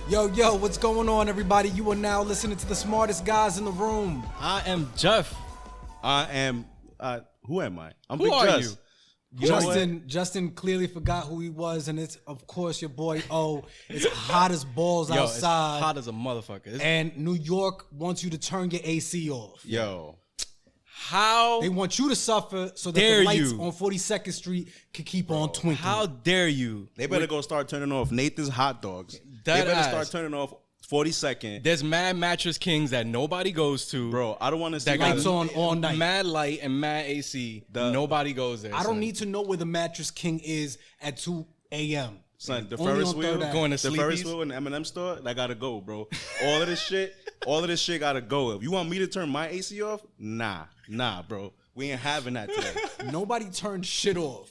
Yo, what's going on, everybody? You are now listening to the smartest guys in the room. I am Jeff. I am. Who am I? I'm Who Big are Just. you? Justin clearly forgot who he was, and it's of course your boy O. It's hot as balls Yo, outside. it's hot as a motherfucker. And New York wants you to turn your AC off. Yo. How They want you to suffer so that dare the lights you. on 42nd Street can keep on twinkling. how dare you? They better go start turning off Nathan's hot dogs. That they better ass. start turning off 42nd. There's mad mattress kings that nobody goes to. Bro, I don't want to see That got Lights on all night. Mad light and mad AC. Nobody goes there. I don't son. need to know where the mattress king is at 2 a.m. Son, the Only Ferris on wheel, Third Ave. Going to the Ferris Sleepy's. wheel in the M&M store, that gotta go, bro. All of this shit gotta go. If you want me to turn my AC off, nah, bro. We ain't having that today. Nobody turned shit off.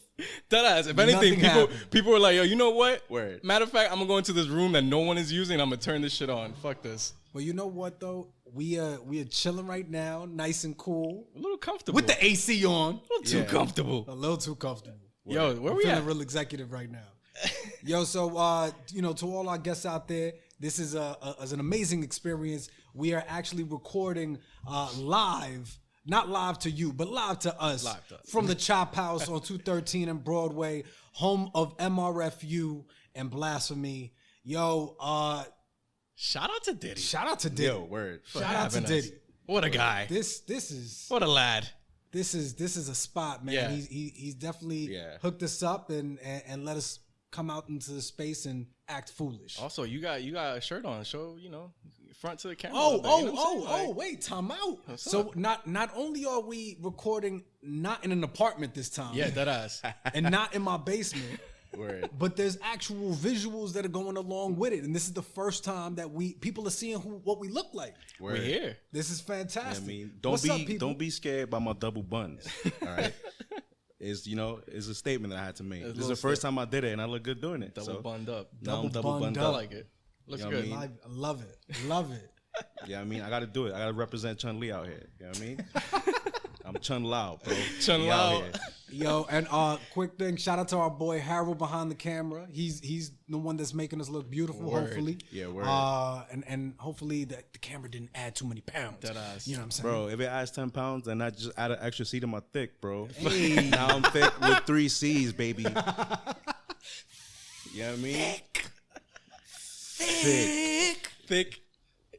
That ass. If anything, Nothing happened. people were like, yo, you know what? Word. Matter of fact, I'm gonna go into this room that no one is using. I'm gonna turn this shit on. Fuck this. Well, you know what though? We are chilling right now, nice and cool, A little comfortable. with the AC on. a little too comfortable. A little too comfortable. Yo, where I'm we feeling at? real executive right now. Yo, so to all our guests out there, this is an amazing experience. We are actually recording live. Not live to you, but live to us. Live to us. From the Chophouse on 213 and Broadway, home of MRFU and Blasphemy. Yo, Shout out to Diddy. shout out to Diddy. Yo, word. Shout out to having us. Diddy. What a guy. This is What a lad. this is a spot, man. Yeah. He's definitely Yeah. hooked us up and let us come out into the space and act foolish. Also, you got a shirt on. Show, front to the camera. a little bit, you know what I'm saying? Like, Wait, time out. What's So up? not only are we recording not in an apartment this time, Yeah, that ass. and not in my basement, Word. but there's actual visuals that are going along with it, and this is the first time that people are seeing what we look like. We're here. This is I fantastic. mean, What's up, people? don't be scared by my double buns. All right. It's a statement that I had to make. It's a This is little the first time I did it, and I look good doing it. Double so bunned up. now I'm Double double bunned bunned I up. like it. Looks You know what good. I mean? I love it. Love it. Yeah, I mean, I gotta do it. I gotta represent Chun Li out here. You know what I mean? I'm Chun Lao, bro. Chun We out Lao. here. Yo, and quick thing, shout out to our boy Harold behind the camera. He's the one that's making us look beautiful, Word. hopefully. Yeah, word. And hopefully the camera didn't add too many pounds. That ass. You know what I'm saying? Bro, if it adds 10 pounds, then I just add an extra seat in my thick, bro. Hey. Now I'm thick with 3 C's, baby. You know what I mean? Thick. Thick.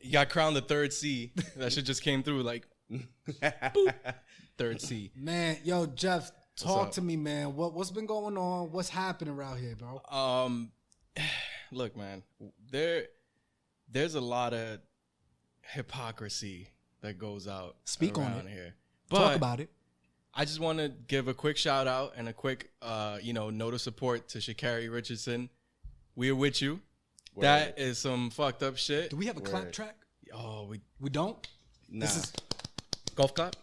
You got crowned the third C. That shit just came through like boop. Third C. Man, yo, Jeff, talk up? to me, man. What's been going on? What's happening around here, bro? Look, man, there's a lot of hypocrisy that goes out Speak on around it. here. Talk But about it. I just want to give a quick shout out and a quick, note of support to Sha'Carri Richardson. We're with you. Word. That is some fucked up shit. Do we have a clap Word. track? Oh, We don't? Nah. This is golf clap.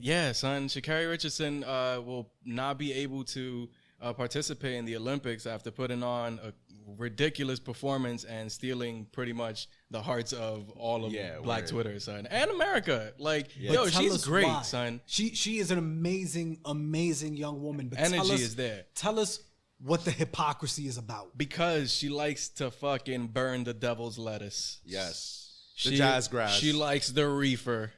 Yeah, son. Sha'Carri Richardson will not be able to participate in the Olympics after putting on a ridiculous performance and stealing pretty much the hearts of all of Black word. Twitter, son, and America. Like, But yo, tell she's us great, why. son. She is an amazing young woman. But Energy tell us, is there. Tell us what the hypocrisy is about. Because she likes to fucking burn the devil's lettuce. Yes. The jazz grass. She likes the reefer.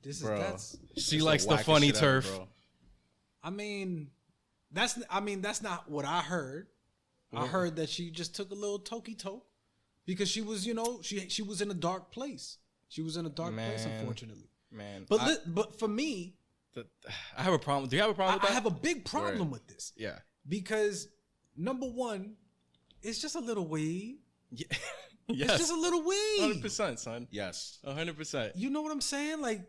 This is Bro. that's She It's likes the wackest funny shit ever, turf. bro. I mean that's not what I heard. I heard that she just took a little tokey toke because she was, she was in a dark place. She was in a dark place, Man. unfortunately. Man, But for me, I have a problem. Do you have a problem with I that? have a big problem with this. Yeah. Because number one, it's just a little weed. Yeah. It's Yes. just a little weed. 100%, son. Yes. 100%. You know what I'm saying? Like,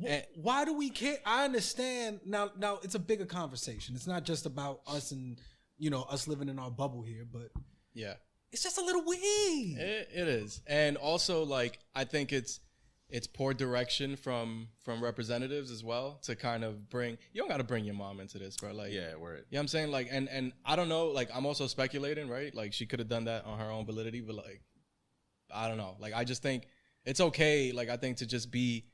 And- why do we care? I understand now. Now it's a bigger conversation. It's not just about us and us living in our bubble here, but Yeah. it's just a little weed. It is. And also, like, I think it's poor direction from representatives as well to kind of bring. You don't got to bring your mom into this, bro. Like, Yeah, word. You know what I'm saying? Like, and I don't know. Like, I'm also speculating, right? Like, she could have done that on her own validity, but like, I don't know. Like, I just think it's okay. Like, I think to just be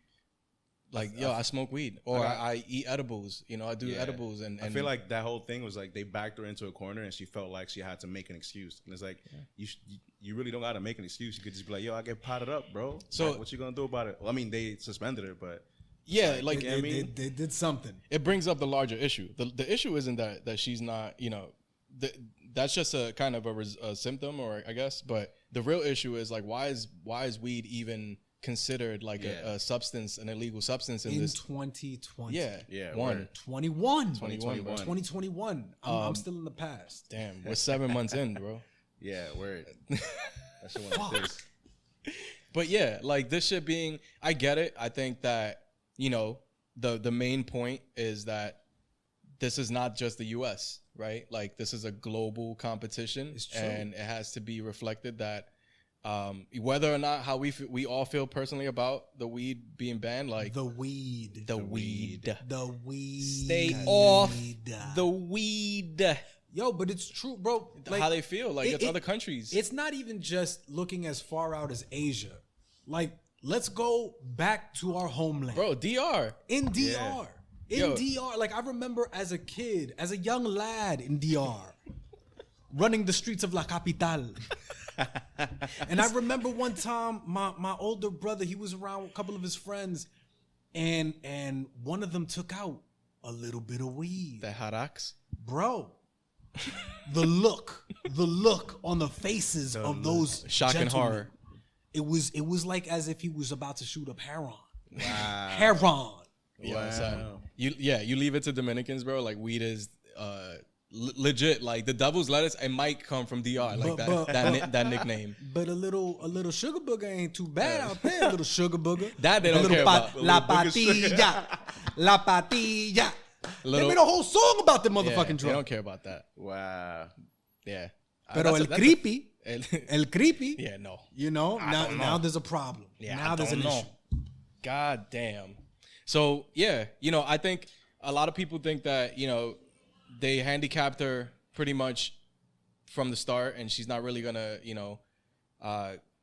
Like, yo, I smoke weed, or I eat edibles. You know, I do edibles, and I feel like that whole thing was like they backed her into a corner, and she felt like she had to make an excuse. And it's like you really don't got to make an excuse. You could just be like, yo, I get potted up, bro. So like, what you gonna do about it? Well, I mean, they suspended her, but yeah, like they did something. It brings up the larger issue. The issue isn't that she's not, you know, that's just a kind of a symptom, or I guess. But the real issue is like, why is weed even considered like a substance, an illegal substance in this 2020? Yeah, 2021. I'm still in the past. Damn, we're 7 months in, bro. Yeah, word. That's one of this. But yeah, like this shit being, I get it. I think that, you know, the main point is that this is not just the U.S., right? Like this is a global competition, It's true. and it has to be reflected that whether or not how we all feel personally about the weed being banned, like The weed. stay off the weed. Yo, but it's true, bro. Like, how they feel, like it's other countries. It's not even just looking as far out as Asia. Like, let's go back to our homeland. Bro, DR. In DR. Yeah. In DR. Like, I remember as a kid, as a young lad in DR, running the streets of La Capital. And I remember one time my older brother, he was around a couple of his friends, and one of them took out a little bit of weed. The Harax. Bro, the look on the faces of those Shock and gentlemen, horror. It was like as if he was about to shoot up heroin. Wow. Heroin. Yeah, son. You leave it to Dominicans, bro. Like weed is legit. Like the devil's lettuce, it might come from DR, like that nickname. But a little sugar booger ain't too bad out there. A little sugar booger. That they don't care about. La patilla, la patilla. They made a whole song about the motherfucking They drug. don't care about that. Wow. Yeah. Pero el creepy, el creepy. Yeah, no. You know, now there's a problem. Yeah, now there's an issue. God damn. So yeah, you know, I think a lot of people think that, you know, they handicapped her pretty much from the start, and she's not really gonna, you know,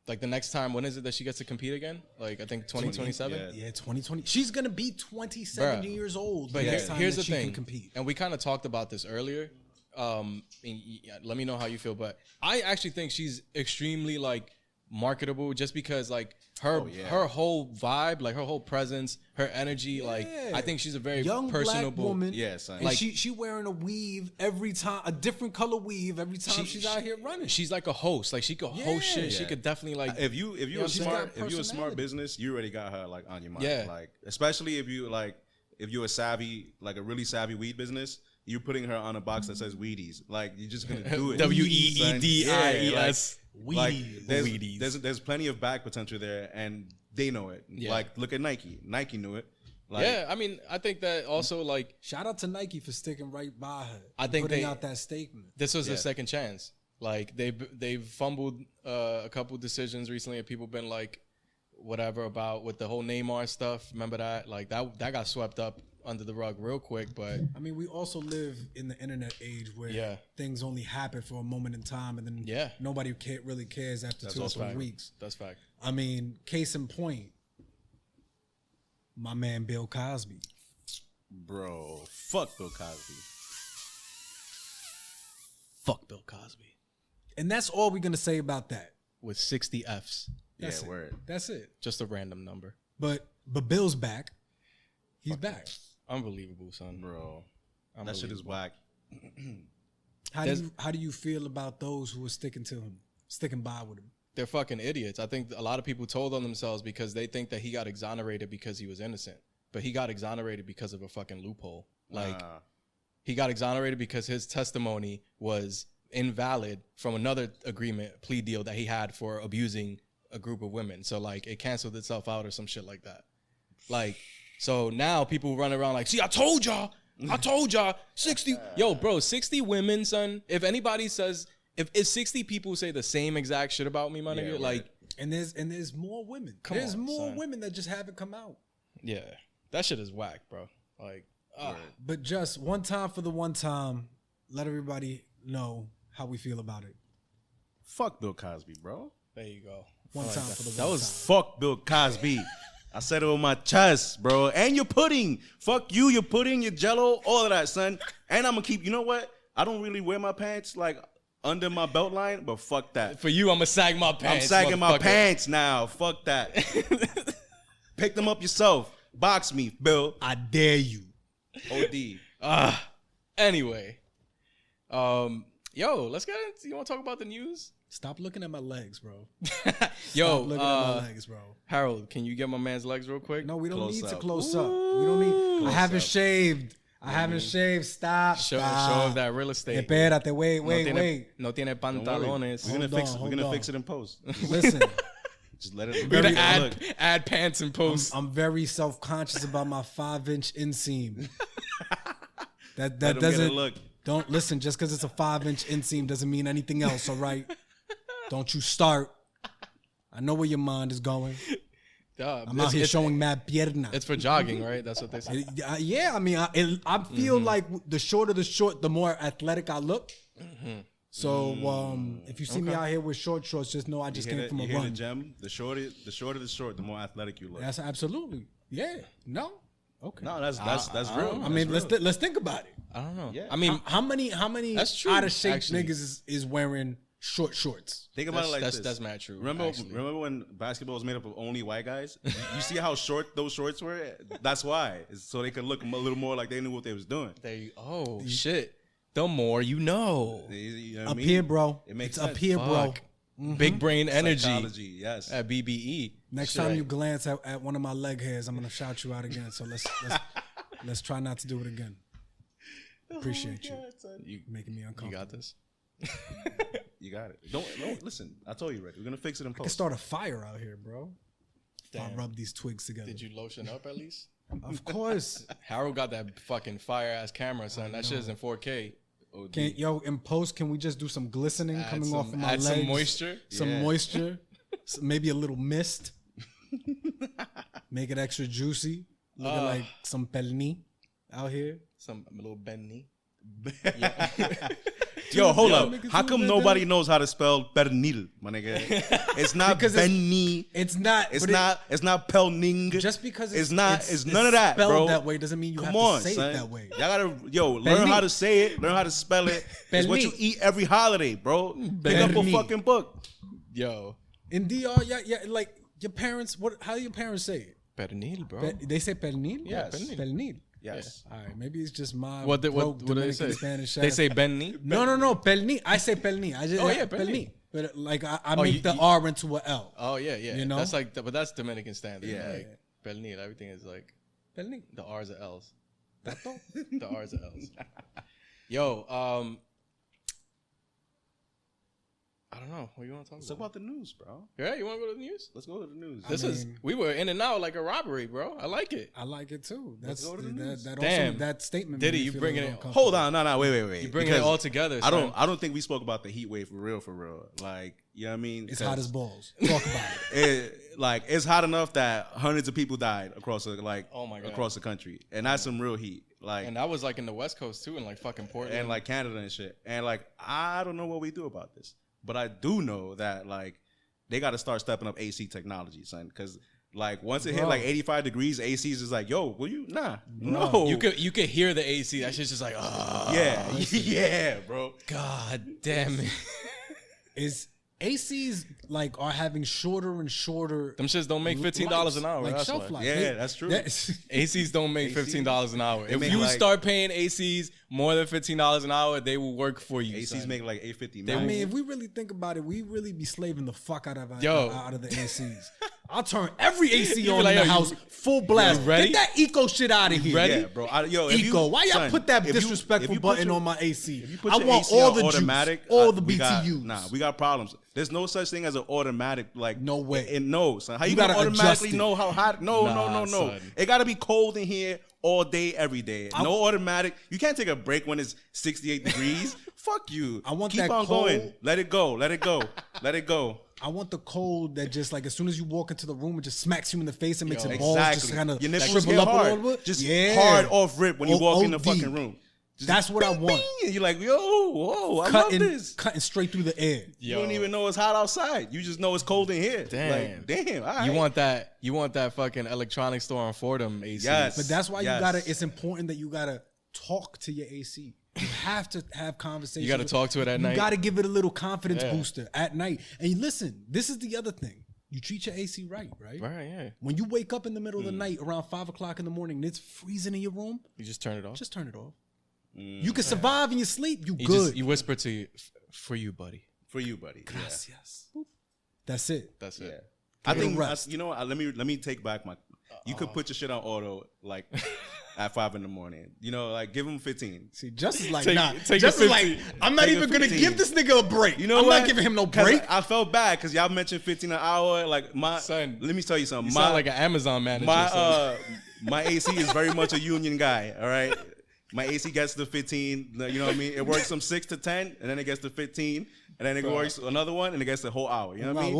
like the next time, when is it that she gets to compete again? Like I think 2027. Yeah, 2020. She's gonna be 27 Bruh. years old. But the next time here's that the she thing, can compete. and we kind of talked about this earlier. Let me know how you feel, but I actually think she's extremely like marketable, just because like her whole vibe, like her whole presence, her energy, like I think she's a very young personable black woman. Yeah, son. And Like- she wearing a weave every time, a different color weave every time she's out here running. She's like a host. Like she could host shit. Yeah. She could definitely like. If you a she's smart got personality. business, you already got her like on your mind. Yeah. Like especially if you're a savvy, like a really savvy weed business, you're putting her on a box that says Weedies. Like you're just gonna do it. WEEDIES. Like Weedies. there's plenty of back potential there, and they know it. Yeah. Like look at Nike. Nike knew it. Like, Yeah, I mean, I think that also like Shout out to Nike for sticking right by her. I think putting they- out that statement. this was a second chance. Like they've fumbled a couple decisions recently, and people been like, whatever about with the whole Neymar stuff. Remember that? Like that got swept up under the rug real quick. But I mean, we also live in the internet age where things only happen for a moment in time, and then nobody really cares after 2 or 3 weeks. That's fact. I mean, case in point, my man Bill Cosby. bro, fuck Bill Cosby. Fuck Bill Cosby And that's all we're gonna say about that. with 60 Fs. That's it. Word. That's it. Just a random number. But Bill's back. He's back. Unbelievable, son. Bro, that shit is whack. How do you feel about those who are sticking to him, sticking by with him? They're fucking idiots. I think a lot of people told on themselves because they think that he got exonerated because he was innocent. But he got exonerated because of a fucking loophole. Like, he got exonerated because his testimony was invalid from another plea deal that he had for abusing a group of women. So, like, it canceled itself out or some shit like that. Like, so now people run around like, see, I told y'all, 60. Yo, bro, 60 women, son. If anybody says, if 60 people say the same exact shit about me, my nigga, like. And there's more women. There's more women that just haven't come out. Yeah. That shit is whack, bro. Like, But just one time for the one time, let everybody know how we feel about it. Fuck Bill Cosby, bro. there you go. One time for the one That was Fuck Bill Cosby. I said it with my chest, bro. And your pudding. Fuck you, your pudding, your jello, all of that, son. And I'm gonna keep, you know what? I don't really wear my pants like under my belt line, but fuck that. For you, I'm gonna sag my pants. I'm sagging my pants now. Fuck that. Pick them up yourself. Box me, Bill. I dare you. OD. Anyway. Yo, let's get into, you wanna talk about the news? Stop looking at my legs, bro. Yo, Stop looking at my legs, bro. Harold, can you get my man's legs real quick? No, we don't Close need to up. close up. We don't need. I haven't up. shaved. I haven't shaved. Stop. Show that real estate. Espérate, wait. No tiene Don't worry. pantalones. We're Hold gonna on. fix it in post. Listen, Just let it. We're gonna look. add pants and posts. I'm very self-conscious about my 5-inch inseam. That Let 'em get a doesn't. look. Don't listen. Just because it's a 5-inch inseam doesn't mean anything else. All right. Don't you start. I know where your mind is going. I'm out here showing mad pierna. It's for jogging, right? That's what they say. Yeah, I mean, I feel like the shorter the short, the more athletic I look. So if you see me out here with short shorts, just know I just came from a you hear run. the gem? The shorter the short, the more athletic you look. That's absolutely, yeah. No, okay. No, that's real. I mean, let's think about it. I don't know. Yeah. I mean, How many That's true, out of shape actually. niggas is wearing short shorts? Think about it like this. that's mad true. Remember when basketball was made up of only white guys? You see how short those shorts were? That's why. It's so they could look a little more like they knew what they was doing. Shit. The more you know. You know what I Up mean? here, bro. It makes It's up sense. here, bro. Fuck. Big brain energy Psychology, yes. at BBE. Next time you glance at one of my leg hairs, I'm gonna shout you out again. So let's try not to do it again. Appreciate you making me uncomfortable. You got this. You got it. Don't listen. I told you already. We're gonna fix it in I can post. start a fire out here, bro. If I Damn. rub these twigs together. Did you lotion up at least? Of course. Harold got that fucking fire ass camera, son. That shit is in 4K. In post, can we just do some glistening coming off of my legs? Some moisture. Some moisture. Maybe a little mist. Make it extra juicy. Looking like some pelni out here. Some little Benny. Yo, hold up. niggas How do come that, nobody knows how to spell pernil, my nigga? It's not Because benni. It's not. It's but not pelning. just because it's not. It's none of that, spelled bro. that way doesn't mean you Come have on, to say son. it that way. Y'all gotta learn how to say it. Learn how to spell it. It's what you Pelni. eat every holiday, bro. Pick up a Pelni. fucking book. Yo. In DR, yeah, like your parents. How do your parents say it? Pernil, bro. They say pernil. Yes. Pernil. Yes. All right, maybe it's just my What do they Dominican say? Spanish. They say Benny. no, pelni. I say pelni. I just pelni. But like I make the R into a L. Oh yeah. You know? That's like, but that's Dominican standard. Yeah. Like, Pernil, everything is like Pelni. the R's are L's. The R's are L's. Yo, I don't know. What you want to talk Let's about? talk about the news, bro. Yeah, you want to go to the news? Let's go to the news. We were in and out like a robbery, bro. I like it. I like it too. That's go to the news. that statement. Diddy, made me you feel bringing a it- little uncomfortable. Hold on, no, wait. You bringing it Because all together. I son. don't think we spoke about the heat wave for real. Like, you know what I mean? It's hot as balls. Talk about it. It's hot enough that hundreds of people died across Oh my God. across the country, and that's some real heat. Like, And that was like in the West Coast too, in like fucking Portland. and like Canada and shit. And like, I don't know what we do about this, but I do know that like they got to start stepping up AC technology, son. Because like once it hit like 85 degrees, ACs is like, yo, will you? Nah, no. you could hear the AC. That shit's just like, yeah, bro. God damn it. Is ACs like are having shorter and shorter. Them shits don't make $15 an hour. Like That's shelf why. life. Yeah, that's true. ACs don't make $15 an hour. If make you like- start paying ACs more than $15 an hour, they will work for you. ACs son. make like 850. I mean, if we really think about it, we really be slaving the fuck out of the ACs. I'll turn every AC You on be like, in the yo, house, full blast. you ready? Get that eco shit out of here. ready? yeah, bro. Eco. Why y'all put that disrespectful button on my AC? If you put I your want AC all on the automatic, juice, all the we got- BTUs. we got problems. There's no such thing as an automatic. Like No way. And no, son. How you gotta gonna adjust automatically it. know how hot? No. son. It gotta be cold in here all day, every day. No automatic. You can't take a break when it's 68 degrees. Fuck you. I want Keep that on cold- going. Let it go. Let it go. Let it go. I want the cold that just like as soon as you walk into the room, it just smacks you in the face and makes it balls Exactly. just kind of Your nipples shrivel get up hard. a little bit. Just hard off rip when you walk in the OD. fucking room. That's what I want. And you're like, yo, whoa, I love this. Cutting straight through the air. You don't even know it's hot outside. You just know it's cold in here. Damn. Like, damn. All right. You want that fucking electronics store on Fordham AC. Yes. But that's why it's important that you gotta talk to your AC. You have to have conversations. You got to talk to it at night. You got to give it a little confidence booster at night. And listen, this is the other thing. You treat your AC right? Right, yeah. When you wake up in the middle of the night around 5 o'clock in the morning and it's freezing in your room, you just turn it off. Just turn it off. You can survive in your sleep. You good. You whisper to you, for you, buddy. For you, buddy. Gracias. Yeah. That's it. That's it. Yeah. I think you know what? Let me take back my. You could put your shit on auto like at 5 in the morning. You know, like give him 15. See, Just is like, take Just is like, I'm not even gonna give this nigga a break. You know I'm what? not giving him no break. I felt bad because y'all mentioned 15 an hour. Like my son, let me tell you something. You sound like an Amazon manager. My AC is very much a union guy. All right. My AC gets to 15. You know what I mean? It works from 6 to 10, and then it gets to 15, and then it works another one, and it gets the whole hour. You know what I mean?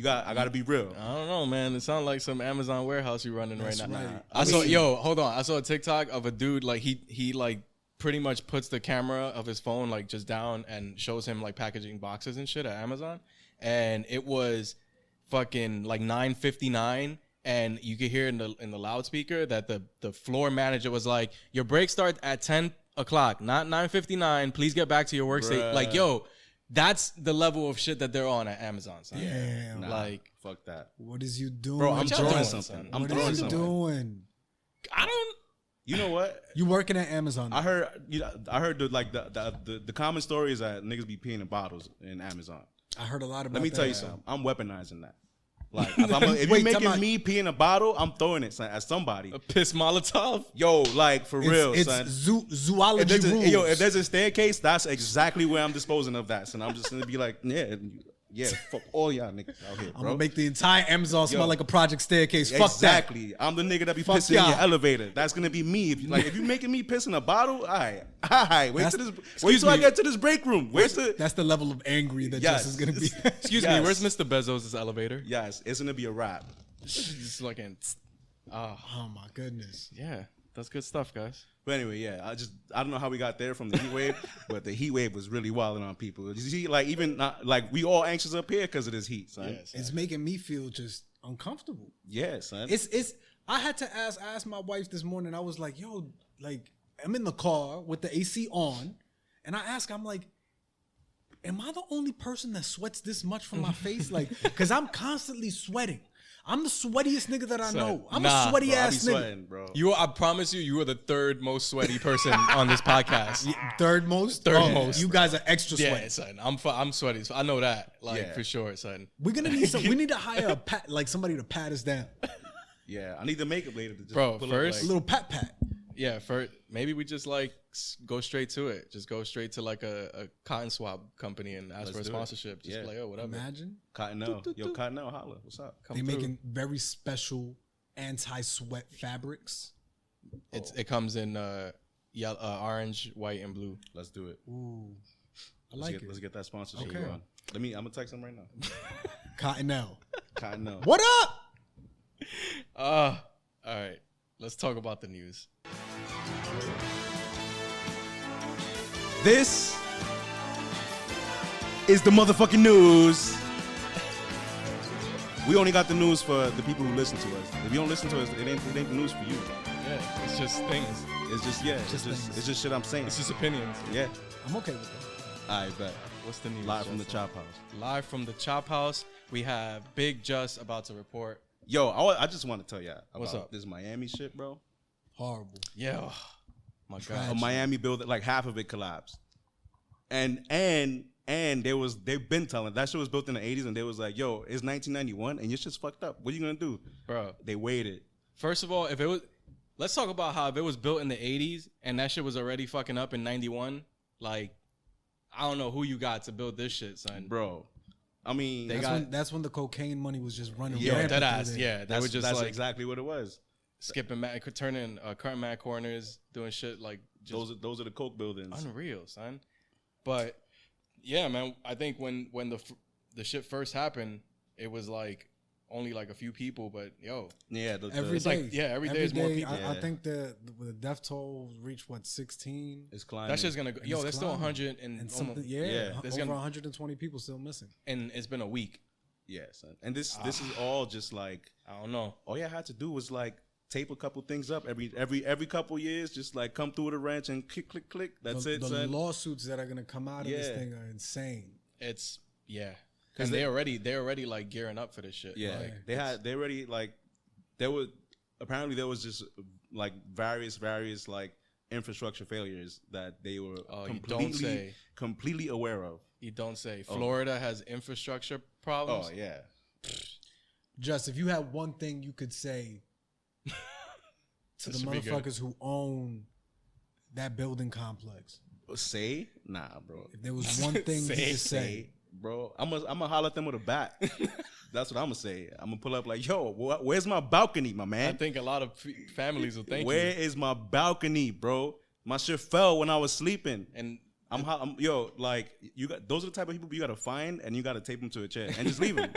I gotta be real. I don't know, man. It sounds like some Amazon warehouse you're running right now. Right. Hold on. I saw a TikTok of a dude like he like pretty much puts the camera of his phone like just down and shows him like packaging boxes and shit at Amazon, and it was fucking like 9:59. And you could hear in the loudspeaker that the floor manager was like, your break starts at 10 o'clock, not 9:59. Please get back to your workstation. Like, yo, that's the level of shit that they're on at Amazon. Son. Yeah. Like, fuck that. What is you doing? Bro, I'm throwing doing, something. What is you doing? I don't. You know what? You working at Amazon? I heard the common story is that niggas be peeing in bottles in Amazon. I heard a lot about that. Let me tell you something. I'm weaponizing that. Like, if you're making me pee in a bottle, I'm throwing it at somebody. A piss Molotov? Yo, like, for real, son. It's zoology rules. Yo, if there's a staircase, that's exactly where I'm disposing of that. So I'm just going to be like, yeah, fuck all y'all niggas out here, bro. I'm going to make the entire Amazon smell like a project staircase. Fuck exactly. I'm the nigga that be pissing in your elevator. That's going to be me. If you making me piss in a bottle, all right. Wait till I get to this break room. That's the level of angry that Jess is going to be. Excuse me, where's Mr. Bezos' elevator? Yes, it's going to be a wrap. Just looking. Oh, my goodness. Yeah, that's good stuff, guys. But anyway, yeah, I don't know how we got there from the heat wave, but the heat wave was really wilding on people. You see, like we all anxious up here because of this heat, son. Yes, it's making me feel just uncomfortable. Yeah, son. It's. I had to ask my wife this morning. I was like, yo, like I'm in the car with the AC on, and I ask, I'm like, am I the only person that sweats this much from my face? Like, because I'm constantly sweating. I'm the sweatiest nigga that I know. I'm a sweaty ass nigga. Sweating, bro. I promise you are the third most sweaty person on this podcast. Third most? Third most. You guys are extra sweaty. Yeah, son. I'm sweaty. So I know that, for sure, son. We're gonna need we need to hire somebody to pat us down. Yeah, I need the makeup later to just pull first up, a little pat. Yeah, first maybe we just like go straight to it. Just go straight to like a cotton swab company and ask for a sponsorship. Just like, oh, whatever. Imagine. Cottonelle. Yo, Cottonelle, holla. What's up? They making very special anti-sweat fabrics. It comes in yellow, orange, white, and blue. Let's do it. Ooh, Let's get that sponsorship on. I'm gonna text them right now. Cottonelle. What up? All right. Let's talk about the news. This is the motherfucking news. We only got the news for the people who listen to us. If you don't listen to us, it ain't the news for you. Yeah, it's just things. It's just shit I'm saying. It's just opinions. Yeah. I'm okay with that. I bet. What's the news? Live from the Chop House. Live from the Chop House. We have Big Just about to report. Yo, I just want to tell y'all What's about up? this Miami shit, bro. Horrible. Yeah. Oh, my God. A Miami building, like half of it collapsed. And they've been telling that shit was built in the 80s, and they was like, yo, it's 1991 and your shit's fucked up. What are you gonna do? Bro. They waited. First of all, let's talk about how if it was built in the 80s and that shit was already fucking up in 91, like, I don't know who you got to build this shit, son. Bro. I mean, that's when the cocaine money was just running. Yeah, that ass. Yeah, that's exactly what it was. Skipping turning current mad corners, doing shit like just those are the coke buildings. Unreal, son. But yeah, man, I think when the shit first happened, it was like, only like a few people, but yeah, every it's day. like every day is more people. I think the death toll reached 16. It's climbing. That's just gonna go. There's still 100 and something. There's over 120 people still missing, and it's been a week. Yeah, son. And this is all just like, I don't know. All you had to do was like tape a couple things up every couple years, just like come through with a wrench and click. That's it. The lawsuits that are gonna come out of this thing are insane. It's because they're already like gearing up for this shit. Yeah, like, they already like there was just like various like infrastructure failures that they were completely aware of. You don't say. Florida has infrastructure problems. Oh yeah. Just if you had one thing you could say to the motherfuckers who own that building complex. Say? Nah, bro. If there was one thing you could say. Bro, I'm gonna holler at them with a bat. That's what I'm gonna say. I'm gonna pull up like, yo, where's my balcony, my man? I think a lot of families will thank Where is my balcony, bro? My shit fell when I was sleeping. And like, you got, those are the type of people you gotta find and you gotta tape them to a chair and just leave them.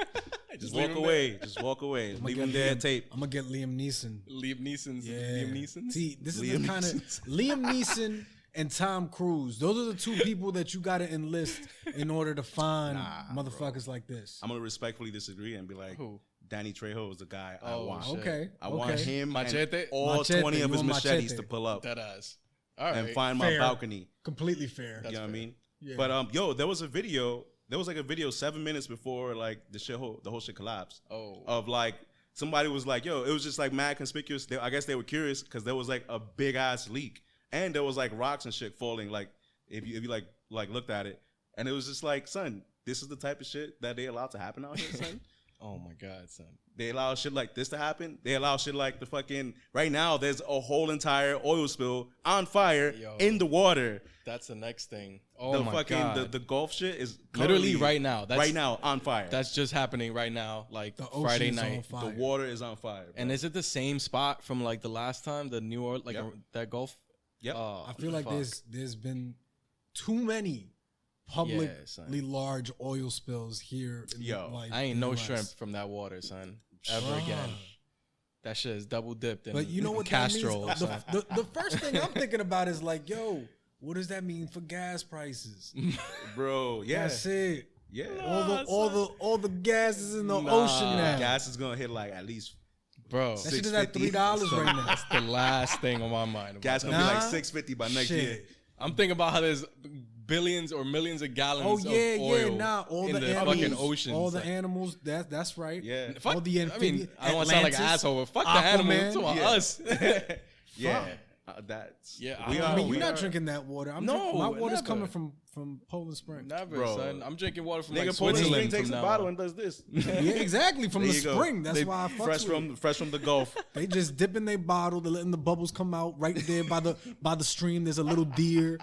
Just walk away. Just walk away. Leave them there, tape. I'm gonna get Liam Neeson. Liam Neeson? See, this is the kind of Liam Neeson and Tom Cruise. Those are the two people that you gotta enlist in order to find motherfuckers like this. I'm gonna respectfully disagree and be like, who? Danny Trejo is the guy I want. Okay. I want him Machete? and all 20 of his machetes to pull up. That ass. All right. And find my balcony. Completely fair. You know what I mean? Yeah. But there was a video. There was like a video 7 minutes before like the whole shit collapsed. Of like somebody was like, yo, it was just like mad conspicuous. I guess they were curious because there was like a big ass leak and there was like rocks and shit falling. Like if you like looked at it, and it was just like, son, this is the type of shit that they allow to happen out here, son. Oh my God, son. They allow shit like this to happen. They allow shit like the fucking right now. There's a whole entire oil spill on fire in the water. That's the next thing. Oh my God. The Gulf shit is literally right now. That's right now on fire. That's just happening right now. Like the Friday night, the water is on fire. Bro. And is it the same spot from like the last time, the New Orleans, like that Gulf? Yep. I feel like there's been too many publicly large oil spills here. I ain't no shrimp from that water, son. Ever again. That shit is double dipped in. But you know what Castro. That means? The first thing I'm thinking about is like, yo, what does that mean for gas prices, bro? Yeah, that's it. Yeah, all the gas is in the ocean now. Gas is gonna hit like at least, bro. That shit is at $3 right now. That's the last thing on my mind. Gas gonna be like $6.50 by next year. I'm thinking about how there's billions or millions of gallons of oil all in the the animals, fucking ocean. All the animals, that's right. Yeah. All the amphibians. I don't want to sound like an asshole, but fuck the animals. To us. Yeah. You're not drinking that water. My water's coming from Poland Spring. Never, bro. Son. I'm drinking water from Poland Switzerland. Spring takes a bottle and does this. Yeah, exactly. From the spring. That's why I fuck fresh from the Gulf. They just dip in their bottle. They're letting the bubbles come out right there by the stream. There's a little deer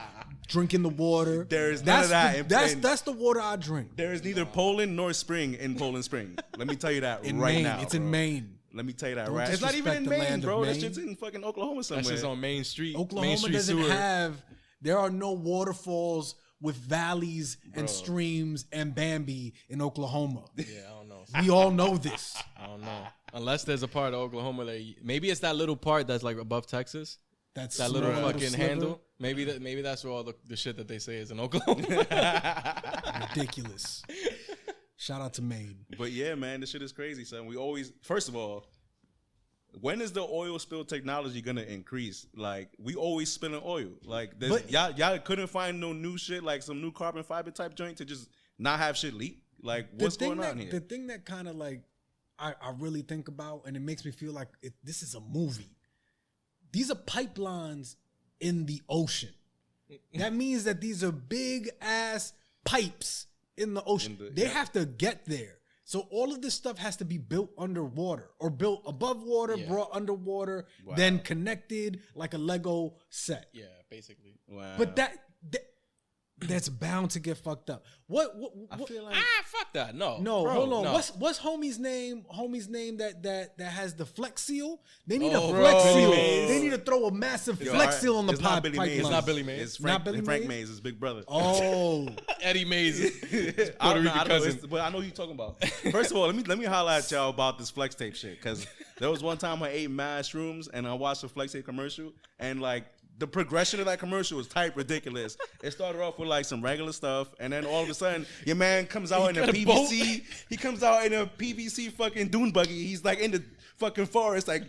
drinking the water. There is none of that. That's the water I drink. There is neither Poland nor spring in Poland Spring. Let me tell you that Maine. now. It's in Maine. Let me tell you that It's not even in Maine, bro. That shit's in fucking Oklahoma somewhere. That shit's on Main Street. Oklahoma doesn't have. There are no waterfalls with valleys and streams and Bambi in Oklahoma. Yeah, I don't know. We all know this. I don't know. Unless there's a part of Oklahoma that maybe it's that little part that's like above Texas. That's that little fucking handle. Maybe that's where all the shit that they say is in Oklahoma. Ridiculous. Shout out to Maine. But yeah, man, this shit is crazy, son. We always, first of all, when is the oil spill technology gonna increase? Like, we always spilling oil. Like, y'all couldn't find no new shit, like some new carbon fiber type joint to just not have shit leak. Like, what's going on here? The thing that kind of like I really think about, and it makes me feel like this is a movie. These are pipelines in the ocean. That means that these are big ass pipes in the ocean. They have to get there. So all of this stuff has to be built underwater or built above water, brought underwater, then connected like a Lego set. Yeah, basically. Wow. But that's bound to get fucked up. What I feel like fuck that. No, bro, hold on. no. What's homie's name? Homie's name that has the Flex Seal. They need a bro. Flex Seal. Mays. They need to throw a massive Flex Seal on the it's not pod Billy pipeline. Mays. It's not Billy Mays. It's Frank, Not Billy Frank Mays? Mays, his big brother. Oh, Eddie Mays, I Puerto don't know, Rican cousin. but I know who you're talking about. First of all, let me holler at y'all about this flex tape shit, because there was one time I ate mad shrooms and I watched a flex tape commercial, and like the progression of that commercial was type ridiculous. It started off with like some regular stuff, and then all of a sudden your man comes out in a PVC. He comes out in a PVC fucking dune buggy. He's like in the fucking forest, like.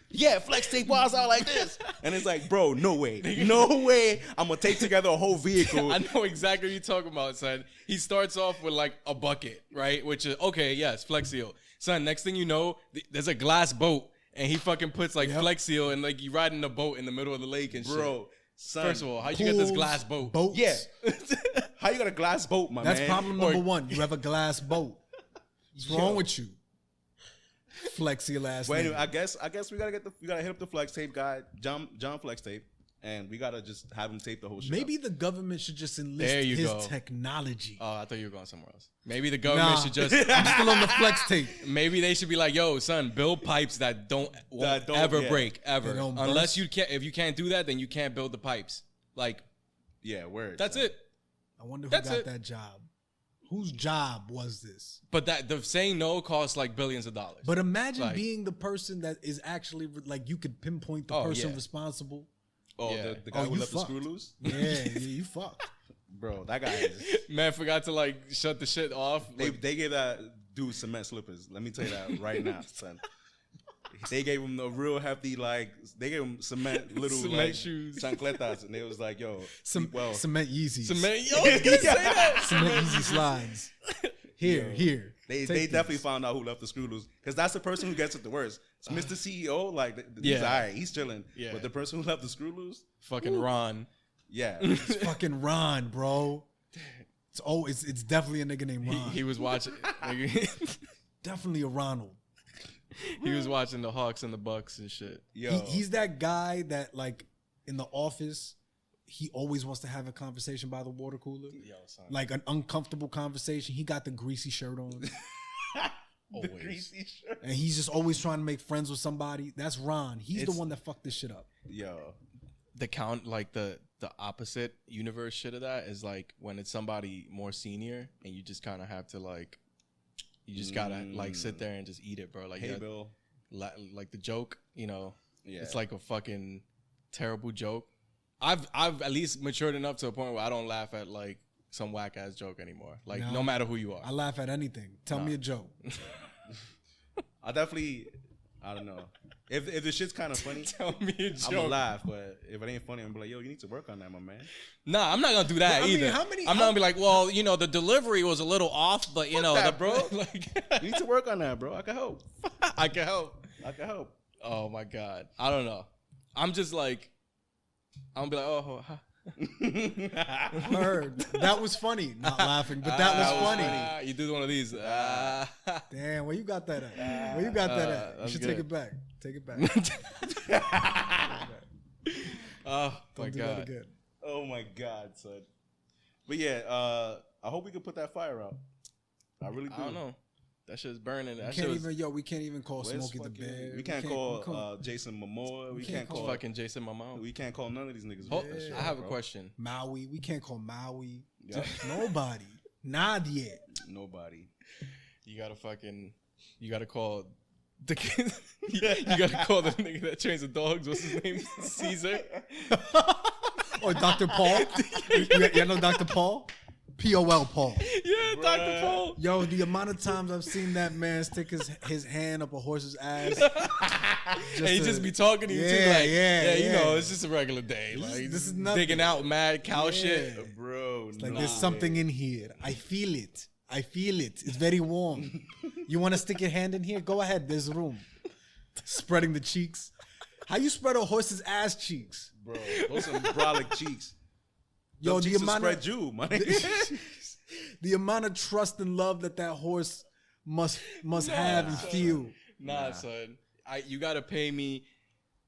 Yeah, flex tape was out like this. And it's like, bro, no way. No way I'm going to take together a whole vehicle. I know exactly what you're talking about, son. He starts off with like a bucket, right? Which is, okay, yes, Flex Seal. Son, next thing you know, there's a glass boat, and he fucking puts like Flex Seal, and like you riding a boat in the middle of the lake and shit. Bro, son. First of all, how'd you get this glass boat? boats. Yeah. How you got a glass boat, my That's man? problem number one. You have a glass boat. What's wrong with you? Flex your last Well, name. anyway, I guess we gotta hit up the flex tape guy, John Flex Tape, and we gotta just have him tape the whole shit. Maybe the government should just enlist There you his go. technology. Oh, I thought you were going somewhere else. Maybe the government should just. I'm still on the Flex Tape. Maybe they should be like, "Yo, son, build pipes that won't ever break ever. They don't Unless burst. you can't. If you can't do that, then you can't build the pipes. Like, Yeah, word. that's son. it. I wonder who That's got it. that job. Whose job was this? But that the saying no costs like billions of dollars. But imagine Like- being the person that is actually like you could pinpoint the Oh, person yeah. responsible. Oh, Yeah. the guy Oh, who you left fucked. the screw loose? Yeah, you fucked. Bro, that guy is. Man forgot to like shut the shit off. They gave that dude cement slippers. Let me tell you that right now, son. They gave him the real hefty, like, they gave him cement little Cement like, shoes. chancletas, and they was like, yo, Some well, cement Yeezys. Cement. Yo, I was gonna say that. Cement Yeezy slides. Here. they Take definitely these. found out who left the screw loose, because that's the person who gets it the worst. It's Mr. CEO, like, he's Yeah. all right, he's chilling. Yeah. But the person who left the screw loose, Fucking Ron. yeah. It's fucking Ron, bro. It's definitely a nigga named Ron. He was watching. Definitely a Ronald. He was watching the Hawks and the Bucks and shit. Yo, He's that guy that like in the office, he always wants to have a conversation by the water cooler. Yo, son. Like an uncomfortable conversation. He got the greasy shirt on. the greasy shirt. And he's just always trying to make friends with somebody. That's Ron. He's the It's- one that fucked this shit up. Yo, The count, like the opposite universe shit of that is like when it's somebody more senior and you just kind of have to like, you just gotta like sit there and just eat it, bro. Like, hey, yeah, Bill. like the joke, you know, Yeah. it's like a fucking terrible joke. I've at least matured enough to a point where I don't laugh at like some whack ass joke anymore. Like Nah. no matter who you are. I laugh at anything. Tell me a joke. I definitely, I don't know. If the shit's kind of funny, Tell me a I'm joke. gonna laugh. But if it ain't funny, I'm gonna be like, yo, you need to work on that, my man. Nah, I'm not gonna do that I mean, either. how many- I'm not gonna be like, well, you know, the delivery was a little off, but you know, that, the, bro. like, You need to work on that, bro. I can help. I can help. I can help. Oh my god, I don't know. I'm just like, I'm gonna be like, oh, Heard. That was funny. Not laughing, but that was funny. You do one of these. Damn, where you got that at? Where you got that at? You that's should good. take it back. Take it back. Oh my Don't do that god. again. Oh my god, son. But yeah, I hope we can put that fire out. I really do. I don't know. That shit's burning. That We shit can't was even, we can't even call Where's Smokey the fucking- Bear. We can't call Jason Momoa. We can't call. fucking Jason Momoa. We can't call none of these niggas. Oh, with that shit, I have a bro. question. Maui. We can't call Maui. Yup. Nobody. Nadie. Nobody. You gotta call the you gotta call the nigga that trains the dogs. What's his name? Caesar. Or Dr. Paul. you know Dr. Paul? P-O-L Paul. Yeah, Dr. Paul. Yo, the amount of times I've seen that man stick his hand up a horse's ass. And he just be talking to you too, Yeah, like, yeah, you yeah. know, it's just a regular day. This is nothing. digging out mad cow Yeah. shit. Bro, Like no there's something way. in here. I feel it. It's very warm. You want to stick your hand in here? Go ahead. There's room. Spreading the cheeks. How you spread a horse's ass cheeks? Bro, those are brolic cheeks. Yo, Them the cheeks will amount spread of you, my nigga. the amount of trust and love that horse must have and feel. Nah, son. You gotta pay me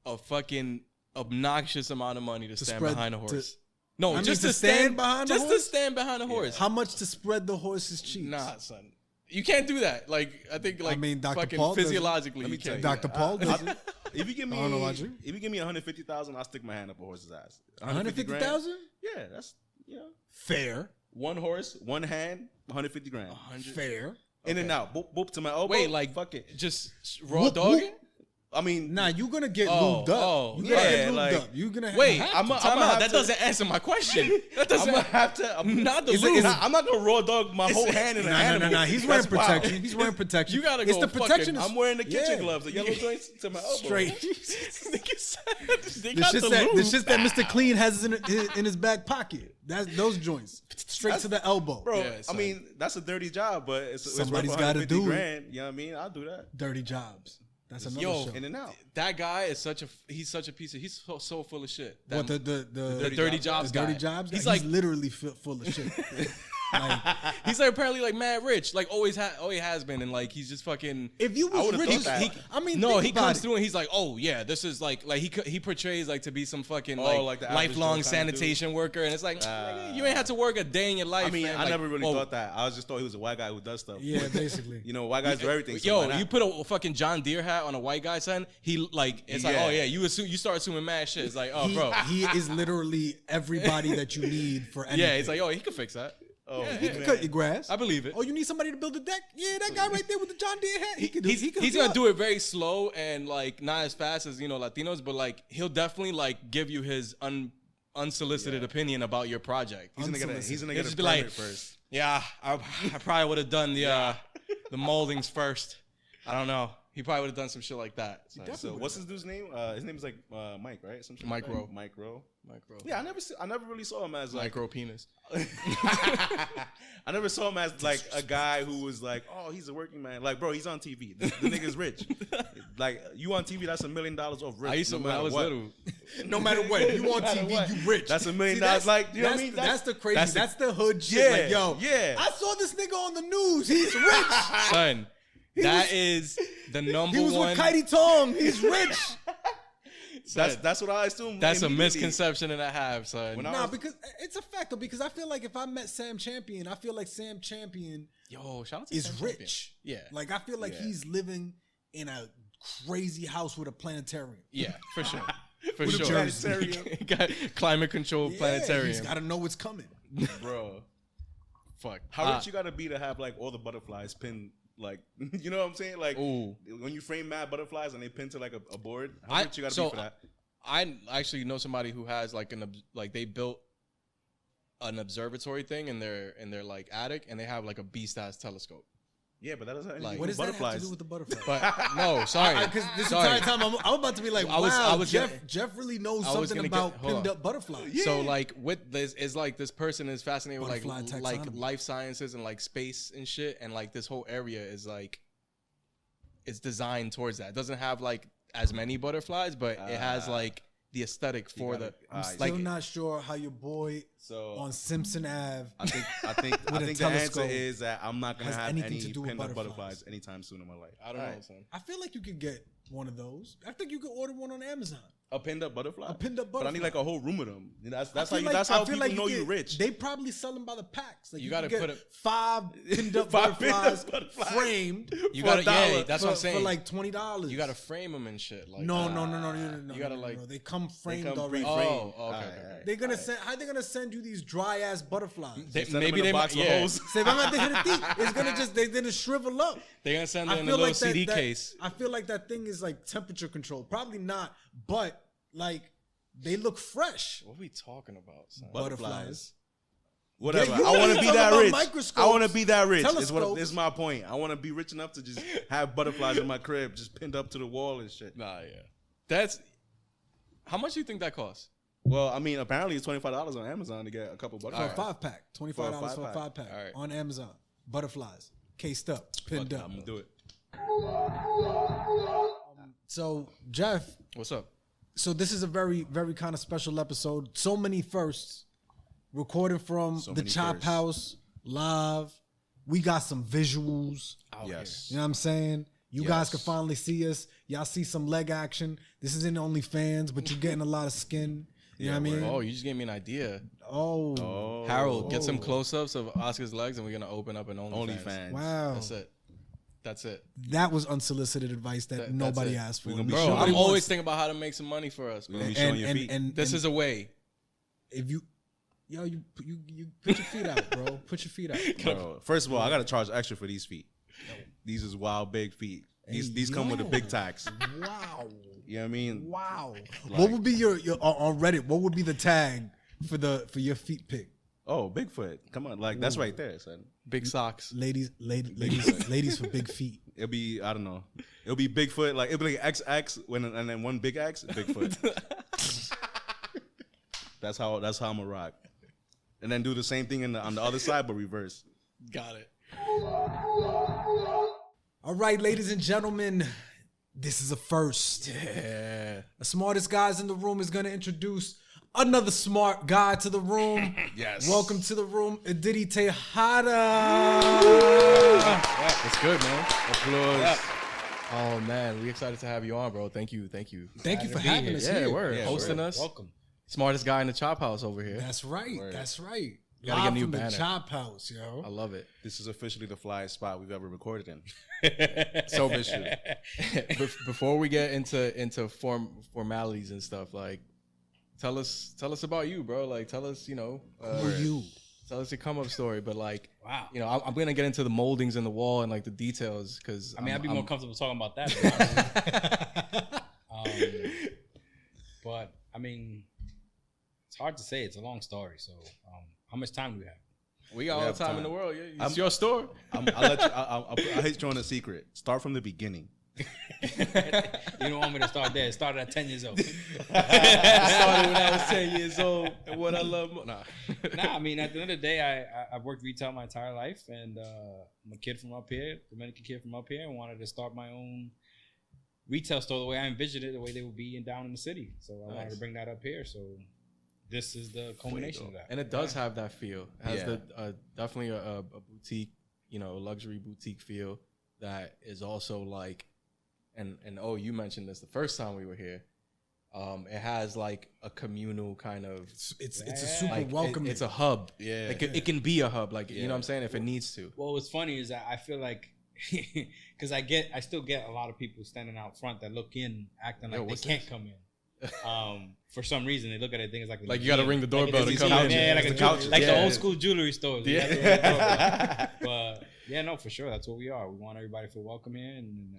a fucking obnoxious amount of money to stand spread- behind a horse. No, I just mean, to stand behind the just to horse? stand behind the horse. How much to spread the horse's cheeks? Nah, son. You can't do that. Like, I think, like, I mean, Dr. fucking Paul does it. physiologically, Let me you tell can't. you. Dr. Paul does it. If you give me, I don't know about you. if you give me 150,000, I'll stick my hand up a horse's ass. 150,000? Yeah, that's Fair. one horse, one hand, 150 grand. Fair. In and out, boop boop to my elbow. Wait, like, fuck it. just raw Whoop, dogging? whoop. I mean, Nah, you're gonna get Oh, lubed up. oh, You gotta yeah, get lubed like- up. You're gonna Wait, have I'm to. a- time out. have That to- doesn't answer my question. That I'm doesn't. gonna have to. Not the It's lube. I'm not gonna raw dog my whole hand in an animal. Nah. He's wearing That's wild. protection. He's wearing protection. You gotta It's go the protection. fucking- is- I'm wearing the kitchen Yeah. gloves, the yellow joints to my elbow. Straight. They The got shit the that lube. Mr. Clean has in his back pocket. That's those joints. Straight to the elbow. Bro, Yeah, I son. mean, that's a dirty job, but it's Somebody's worth gotta 150 do it. grand. You know what I mean? I'll do that. Dirty jobs. That's another Yo, show. In and out. That guy is he's such a piece of, he's so full of shit. What That- the dirty jobs the dirty guy. jobs? He's He's like- literally full of shit. Like, he's like apparently like mad rich, like always has been, and like he's just fucking. if you I was would've rich, thought that. I mean, No, think he about comes it. through and he's like, oh yeah, this is like he portrays like to be some fucking like the average lifelong Joe kinda sanitation worker, and it's like nigga, you ain't had to work a day in your life. I mean, man. I Like, never really oh, thought that. I just thought he was a white guy who does stuff. Yeah, basically. You know, white guys do everything. So Yo, why not? you put a fucking John Deere hat on a white guy, son. He like it's like, Yeah. oh yeah, you start assuming mad shit. It's like, oh bro, He is literally everybody that you need for anything. yeah, it's like, oh, he can fix that. Oh, Yeah, He yeah. can cut your grass. I believe it. Oh, you need somebody to build a deck? Yeah, that guy right there with the John Deere hat. He can do. He's He can gonna do it very slow and like not as fast as Latinos, but like he'll definitely like give you his unsolicited opinion about your project. he's gonna get a He'll permit just be like, first. yeah, I probably would have done the moldings first. I don't know. He probably would have done some shit like that. So what's his dude's name? His name is like Mike, right? Some shit Mike like that. Rowe. Mike Rowe. Micro. Yeah, I never really saw him as like Micro penis. I never saw him as like a guy who was like, oh, he's a working man. Like, bro, he's on TV. The nigga's rich. Like, you on TV, that's $1 million off rich. I used to no when I matter was what. little. No matter what, if you on matter TV, what. you rich. That's $1 million. See, that's- Like, you know what I that's- mean? That's the crazy. that's That's the- the hood shit. Yeah, Like, yo, yeah. I saw this nigga on the news. He's rich. Son, that is the number He was one. with Kitey Tong. He's rich. That's what I assume. That's a immediately. misconception and a half, son. When I Nah, was- because it's a fact though. Because I feel like if I met Sam Champion, I feel like Sam Champion Yo, shout out to is Sam rich. Champion. Yeah. Like I feel like Yeah. he's living in a crazy house with a planetarium. Yeah, for sure. For With a sure. planetarium. He got climate controlled planetarium. He's got to know what's coming. Bro. Fuck. How rich you gotta be to have like all the butterflies pinned, like, you know what I'm saying? Like, Ooh. when you frame mad butterflies and they pin to like a board, how rich you gotta be for that? I actually know somebody who has like they built an observatory thing in their like attic, and they have like a beast ass telescope. Yeah, but that doesn't have Like, anything What with does that have to butterflies. do with the butterflies? But no, sorry. Because this Sorry. entire time I'm about to be like, I wow, was Jeff gonna- Jeff really knows I was something gonna about hold pinned on. up butterflies. So like with this is like this person is fascinated with Butterfly like taxonomy. life sciences and like space and shit, and like this whole area is like it's designed towards that. It doesn't have like as many butterflies, but it has like the aesthetic for gotta- the I'm still not sure how your boy So on Simpson Ave. I think With a the answer telescope is that I'm not gonna has have anything any to do with pinned up butterflies. butterflies anytime soon in my life. I don't know, son. I feel like you could get one of those. I think you could order one on Amazon. A pinned up butterfly. A pinned up But I need like butterfly. a whole room of them. That's I how feel you. like- That's I how feel people like know you you get- rich. They probably sell them by the packs. Like You you gotta gotta put get it- 5 pinned up 5 pinned up butterflies butterflies. framed. You For gotta, a dollar. yeah, that's what I'm saying. For like $20. You gotta frame them and shit. Like No. You gotta, like- They come framed come already. pre-framed. Oh, okay. Alright, okay. alright. They're gonna send. How they gonna send you these dry ass butterflies? Send them Maybe in a they box might. with Yeah, holes. Se van a derretir. It's gonna just they're gonna shrivel up. they're gonna send it I in a feel little like CD that, case. I feel like that thing is like temperature controlled. Probably not, but like they look fresh. What are we talking about, son? Butterflies. Whatever. Yeah, you I want to talking be that about rich. microscopes, I want to be that rich. Is telescopes. is my point. I want to be rich enough to just have butterflies in my crib, just pinned up to the wall and shit. Nah, yeah. That's how much do you think that costs? Well, I mean, apparently it's $25 on Amazon to get a couple For butterflies. a 5-pack. $25 for a 5-pack. 5-pack All right. on Amazon. Butterflies. Cased up. Pinned up. I'm gonna do it. So, Jeff, What's up? so this is a very, very kind of special episode. So many firsts. Recorded from So the many Chop firsts. House live. We got some visuals. Yes. You know what I'm saying? You guys Yes. can finally see us. Y'all see some leg action. This isn't OnlyFans, but you're getting a lot of skin. You know what I mean? Oh, you just gave me an idea. Oh. Harold, get some close-ups of Oscar's legs, and we're gonna open up an OnlyFans. Wow. That's it. That was unsolicited advice that nobody asked for. Bro, I'm always thinking about how to make some money for us. Bro. And this is a way. If you put your feet out, bro. Put your feet out. Bro, first of all, I gotta charge extra for these feet. These is wild big feet. These come with a big tax. Wow. You know what I mean? Wow. What would be your on Reddit? What would be the tag for your feet pic? Oh, Bigfoot. Come on, like that's right there, son. Big socks. Ladies for big feet. It'll be, I don't know. It'll be Bigfoot, like it'll be like XX and then one big X, Bigfoot. That's how I'm gonna rock. And then do the same thing on the other side, but reverse. Got it. All right, ladies and gentlemen, this is a first. Yeah. The smartest guys in the room is gonna introduce another smart guy to the room. Yes. Welcome to the room, Aditi Tejada. That's good, man. Applause. Oh man, we excited to have you on, bro. Thank you. Thank you for having us here. We're hosting us. Welcome. Smartest guy in the Chophouse over here. That's right. That's right. Gotta get a new from banner. the Chophouse, yo. I love it. This is officially the flyest spot we've ever recorded in. So before we get into formalities and stuff, like tell us about you, bro. Like tell us, who are you? Tell us your come up story. But like, wow, I'm gonna get into the moldings in the wall and like the details because I'd be more comfortable talking about that. But I mean, it's hard to say. It's a long story. So, how much time do we have? We got all the time in the world. Yeah, it's your story. I'll let you. I'll hit you on a secret. Start from the beginning. You don't want me to start there. It started at 10 years old. Started when I was 10 years old. And what I love more. Nah, I mean, at the end of the day, I've worked retail my entire life, and I'm a kid from up here, Dominican kid from up here, and wanted to start my own retail store the way I envisioned it, the way they would be down in the city. So I wanted to bring that up here. So this is the culmination of that. And it does have that feel. It has definitely a boutique, luxury boutique feel that is also like, and you mentioned this the first time we were here. It has like a communal kind of. It's a super welcoming. It's a hub. Yeah, like it can be a hub. Like you know what I'm saying, if it needs to. Well, what's funny is that I feel like because I still get a lot of people standing out front that look in acting like they can't come in. For some reason they look at it things like you got to ring the doorbell to come in. Yeah, like the old school jewelry stores. Yeah. But yeah, no, for sure, that's what we are. We want everybody to feel welcome here, and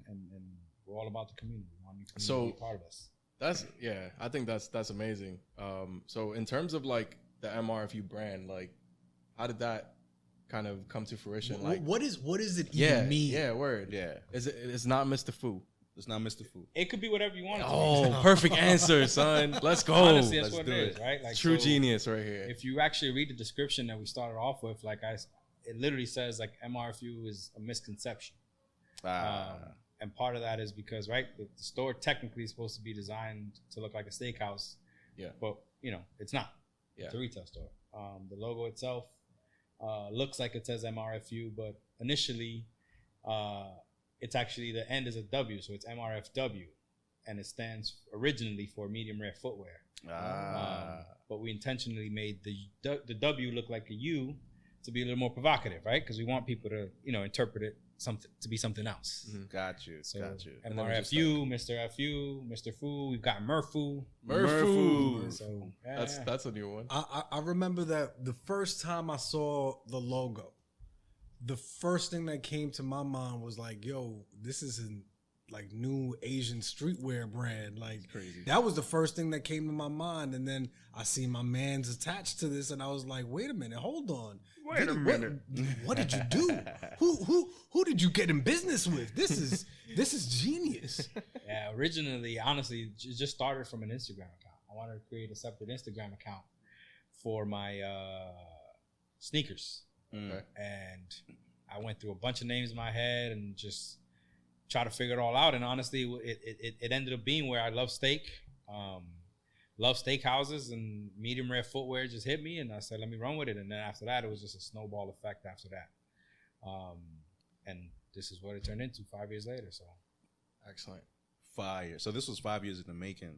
we're all about the community. We want the community to be part of us. I think that's amazing. So in terms of like the MRFU brand, like how did that kind of come to fruition? Like what is it even mean? Yeah, word. Yeah. It's not Mr. Fu. It's not Mr. Fu. It could be whatever you want it to be. Perfect answer, son. Let's go. Honestly, that's what it is, right? Like true genius right here. If you actually read the description that we started off with, it literally says like MRFU is a misconception. And part of that is because, right, the store technically is supposed to be designed to look like a steakhouse. Yeah. But, it's not. Yeah. It's a retail store. The logo itself looks like it says MRFU, but initially it's actually the end is a W, so it's MRFW. And it stands originally for medium rare footwear. But we intentionally made the W look like a U to be a little more provocative, right? Because we want people to, interpret it to be something else. Mm-hmm. Got you. MRFU, Mr. FU, Mr. Fu. We've got Murfu. So that's a new one. I remember that the first time I saw the logo, the first thing that came to my mind was like, yo, this is an like new Asian streetwear brand. Like crazy. That was the first thing that came to my mind. And then I see my man's attached to this and I was like, wait a minute, hold on. Wait a minute. What did you do? Who did you get in business with? This is genius. Yeah, originally, honestly, it just started from an Instagram account. I wanted to create a separate Instagram account for my sneakers. And I went through a bunch of names in my head and just try to figure it all out. And honestly, it ended up being where I love steak, love steakhouses, and medium rare footwear just hit me. And I said, let me run with it. And then after that, it was just a snowball effect after that. And this is what it turned into 5 years later. So excellent. Fire. So this was 5 years in the making.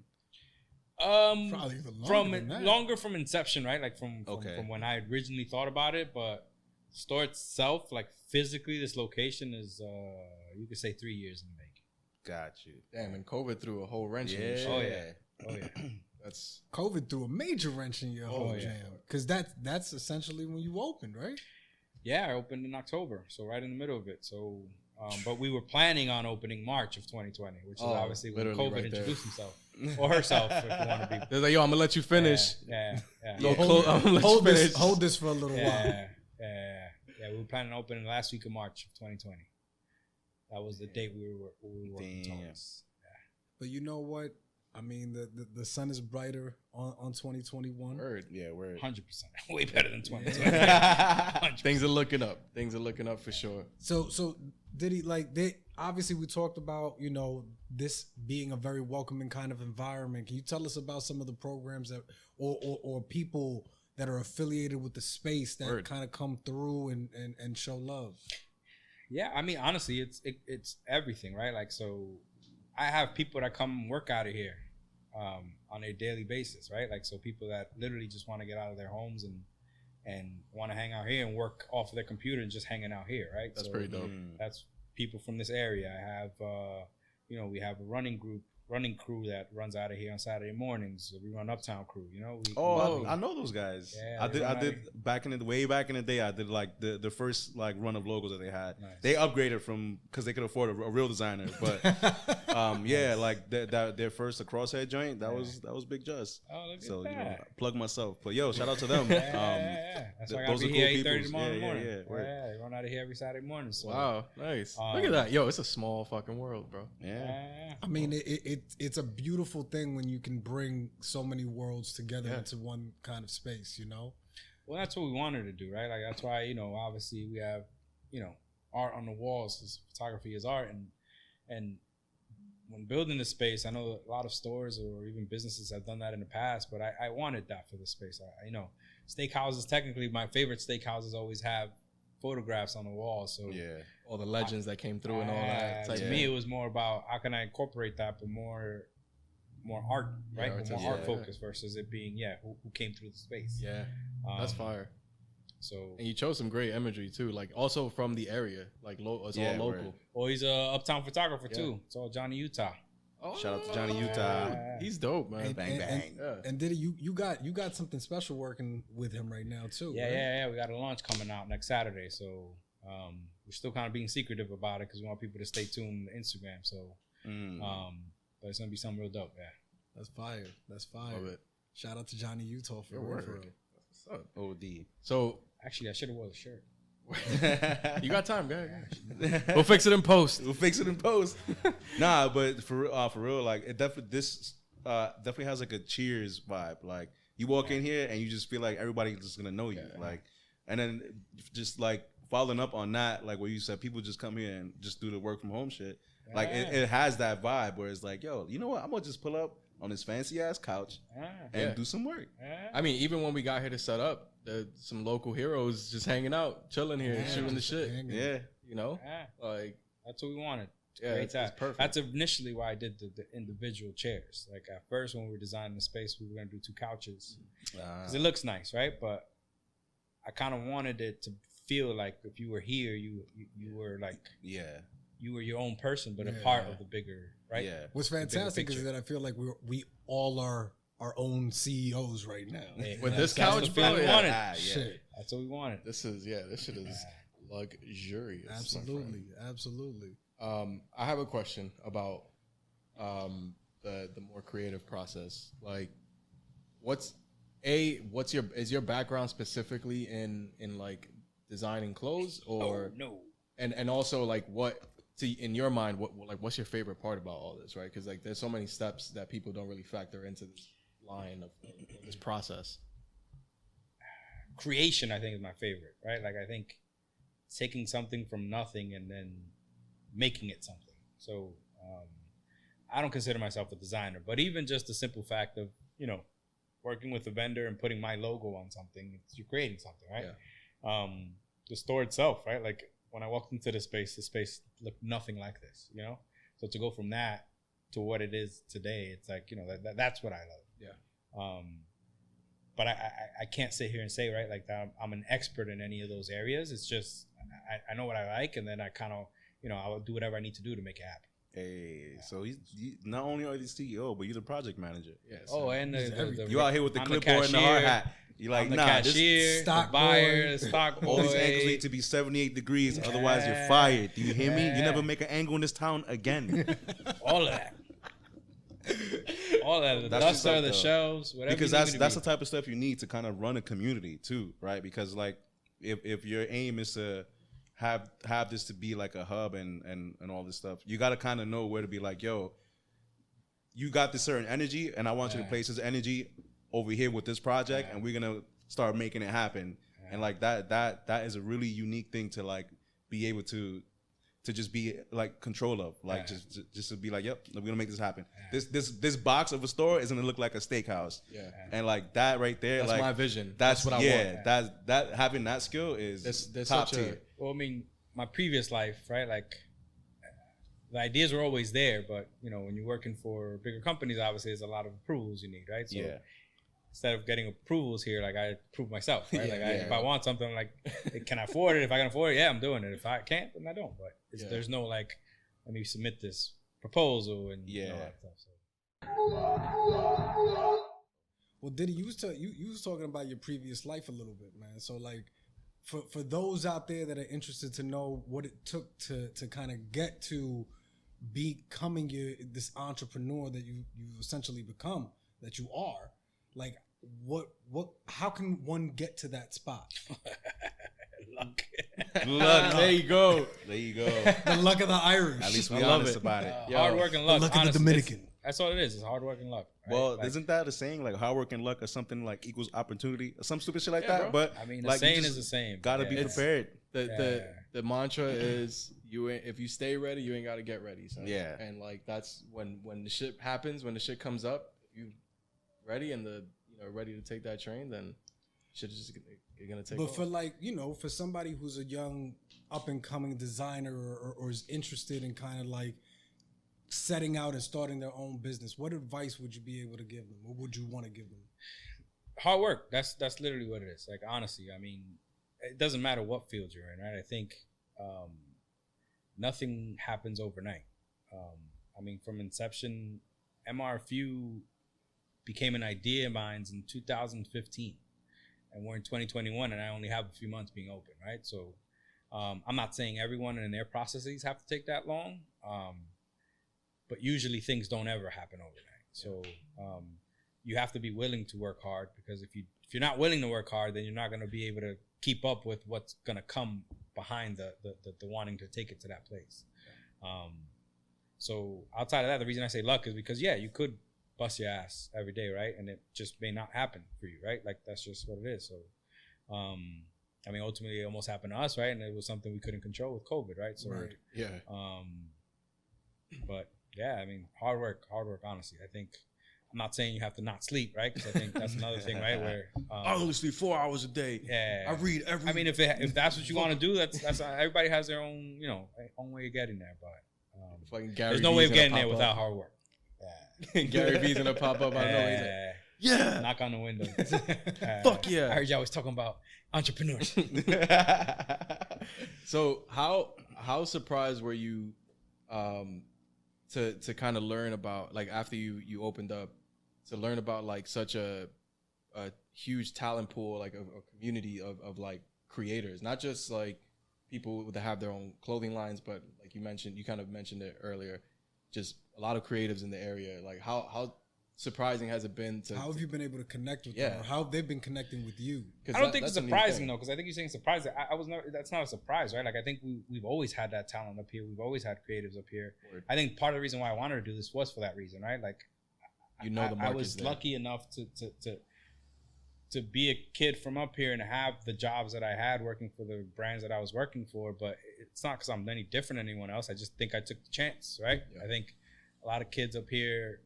Probably even longer from inception, right? Like from when I originally thought about it, but store itself, like physically, this location is you could say 3 years in the making. Got you. Damn, and COVID threw a whole wrench in your shit. Oh yeah. That's COVID threw a major wrench in your whole jam, because that's essentially when you opened, right? Yeah, I opened in October, so right in the middle of it. So, but we were planning on opening March of 2020, which is obviously when COVID introduced himself or herself, if you want to be. They're like, yo, I'm gonna let you finish. Yeah. Hold this for a little while. Yeah. We were planning on opening the last week of March of 2020. That was the date we were working towards. Yeah. But you know what? I mean, the sun is brighter on 2021. Word. Yeah, word. 100%. Way better than 2020. Things are looking up. Things are looking up for sure. So did he obviously we talked about, you know, this being a very welcoming kind of environment. Can you tell us about some of the programs that or people that are affiliated with the space that kind of come through and show love? Yeah, I mean, honestly, it's everything, right? Like, so I have people that come work out of here on a daily basis, right? Like, so people that literally just want to get out of their homes and want to hang out here and work off of their computer and just hanging out here, right? That's pretty dope. That's people from this area. I have, we have a running crew that runs out of here on Saturday mornings. We run Uptown crew, you know. I know those guys. Yeah, I did way back in the day. I did like the first like run of logos that they had. Nice. They upgraded from because they could afford a real designer, but like their first crosshead joint that was Big Just. Oh, look so at that. You know, plug myself, but yo, shout out to them. That's why I gotta be here 8:30 tomorrow morning. Yeah, they run out of here every Saturday morning. So. Wow, nice. Look at that, yo. It's a small fucking world, bro. Yeah. I mean, it's a beautiful thing when you can bring so many worlds together into one kind of space, you know? Well, that's what we wanted to do, right? Like, that's why, you know, obviously we have, you know, art on the walls, because photography is art. And when building the space, I know a lot of stores or even businesses have done that in the past, but I wanted that for the space. You know, steakhouses, technically my favorite steakhouses always have photographs on the wall. So all the legends that came through and all that. To me, it was more about how can I incorporate that, but more art, right? More art focus versus it being who came through the space. Yeah, that's fire. So and you chose some great imagery too, like also from the area, like it's all local. Right. Well, he's a Uptown photographer too. It's all Johnny Utah. Oh, shout out to Johnny Utah. He's dope, man. Bang bang. And Diddy, you got something special working with him right now too. Yeah. We got a launch coming out next Saturday, so we're still kind of being secretive about it because we want people to stay tuned to Instagram. So, but it's gonna be something real dope. Yeah, that's fire. That's fire. Love it. Shout out to Johnny Utah for real. What's up? OD. So actually, I should have wore the shirt. You got time, guys. We'll fix it in post. Nah, but for real, like it definitely has like a Cheers vibe. Like you walk in here and you just feel like everybody's just gonna know you. Like, and then just like following up on that, like where you said people just come here and just do the work from home shit. Like it has that vibe where it's like, yo, you know what? I'm gonna just pull up on this fancy ass couch and do some work. I mean, even when we got here to set up, some local heroes just hanging out, chilling here, shooting the shit. You know, like that's what we wanted. It's perfect. That's initially why I did the individual chairs. Like at first, when we were designing the space, we were gonna do 2 couches because it looks nice, right? But I kind of wanted it to feel like if you were here, you were like you were your own person, but a part of the bigger, right? Yeah. What's fantastic is that I feel like we all are our own CEOs right now. With this couch, bro, shit. That's what we wanted. This shit is luxurious. Absolutely. I have a question about the more creative process. Like, is your background specifically in like designing clothes or no? And also like in your mind, what's your favorite part about all this, right? Because like there's so many steps that people don't really factor into this line of this process. Creation, I think, is my favorite, right? Like I think taking something from nothing and then making it something. So I don't consider myself a designer, but even just the simple fact of, you know, working with a vendor and putting my logo on something, you're creating something, right? Yeah. The store itself, right? Like when I walked into the space looked nothing like this, you know? So to go from that to what it is today, it's like, you know, that's what I love. But I can't sit here and say, right, like that I'm an expert in any of those areas. It's just I know what I like, and then I kind of, I'll do whatever I need to do to make it happen. Hey, so he's not only are you the CEO, but you're the project manager. Yes. Oh, and you out here with the clipboard and the hard hat. You're like, I'm the cashier, stock buyer, stock boy. All these angles need to be 78 degrees, otherwise you're fired. Do you hear me? You never make an angle in this town again. All of that. All that, the duster, the shelves, whatever. Because that's the type of stuff you need to kind of run a community too, right? Because like if your aim is to have this to be like a hub and all this stuff, you got to kind of know where to be like, yo, you got this certain energy, and I want you to place this energy over here with this project, and we're gonna start making it happen. And like that is a really unique thing to like be able to just be like control of, like just to be like, yep, we're gonna make this happen. This box of a store is gonna look like a steakhouse. And like that right there, that's like my vision. That's what I want. Yeah, that having that skill is top tier. Well, I mean, my previous life, right? Like the ideas were always there, but when you're working for bigger companies, obviously there's a lot of approvals you need, right? So instead of getting approvals here, like I approve myself, right? If I want something, I'm like, can I afford it? If I can afford it, I'm doing it. If I can't, then I don't. But there's no like, let me submit this proposal and all that stuff. So. Well, Diddy, you was talking about your previous life a little bit, man. So like, for those out there that are interested to know what it took to kind of get to becoming this entrepreneur that you essentially become, that you are, like how can one get to that spot? Luck. There you go. The luck of the Irish. At least we're honest about it. Hard work and luck. The luck of the Dominican. That's all it is. It's hard work and luck. Right? Well, isn't that a saying, like hard work and luck or something like equals opportunity or some stupid shit like that? Bro. But I mean, the like, saying is the same. Gotta be prepared. The mantra is if you stay ready, you ain't gotta get ready. So. Yeah. And like that's when the shit happens, when the shit comes up, you ready and ready to take that train, then shit is just gonna take. But off. for like for somebody who's a young up and coming designer or is interested in kind of like setting out and starting their own business, what advice would you be able to give them? What would you want to give them? Hard work. That's literally what it is. Like, honestly, I mean, it doesn't matter what field you're in, right? I think nothing happens overnight. I mean, from inception, MRFU became an idea of mine in 2015. And we're in 2021, and I only have a few months being open, right? So I'm not saying everyone in their processes have to take that long, but usually things don't ever happen overnight. So you have to be willing to work hard, because if you're not willing to work hard, then you're not going to be able to keep up with what's going to come behind the wanting to take it to that place. So outside of that, the reason I say luck is because, you could bust your ass every day, right? And it just may not happen for you, right? Like, that's just what it is. So, I mean, ultimately it almost happened to us, right? And it was something we couldn't control with COVID, right? So, right. Yeah. But yeah, I mean, hard work, honestly. I think, I'm not saying you have to not sleep, right? Because I think that's another thing, right? Where I only sleep 4 hours a day. Yeah. I read every. I mean, if that's what you want to do, that's everybody has their own, own way of getting there. But there's no way of getting there without hard work. Yeah. Gary V's gonna pop up. I know. He's like, yeah. Knock on the window. Fuck yeah. I heard y'all was talking about entrepreneurs. So how surprised were you to kind of learn about, like, after you opened up, to learn about like such a huge talent pool, like a community of like creators, not just like people that have their own clothing lines, but like you kind of mentioned it earlier, just a lot of creatives in the area. Like how surprising has it been to? How have you been able to connect with them, or how have they been connecting with you? I don't think it's surprising though, because I think you're saying surprising. I was never. That's not a surprise, right? Like, I think we've always had that talent up here. We've always had creatives up here. Word. I think part of the reason why I wanted to do this was for that reason, right? Like, the market. I was lucky enough to be a kid from up here and have the jobs that I had working for the brands that I was working for. But it's not because I'm any different than anyone else. I just think I took the chance, right? Yeah. I think a lot of kids up here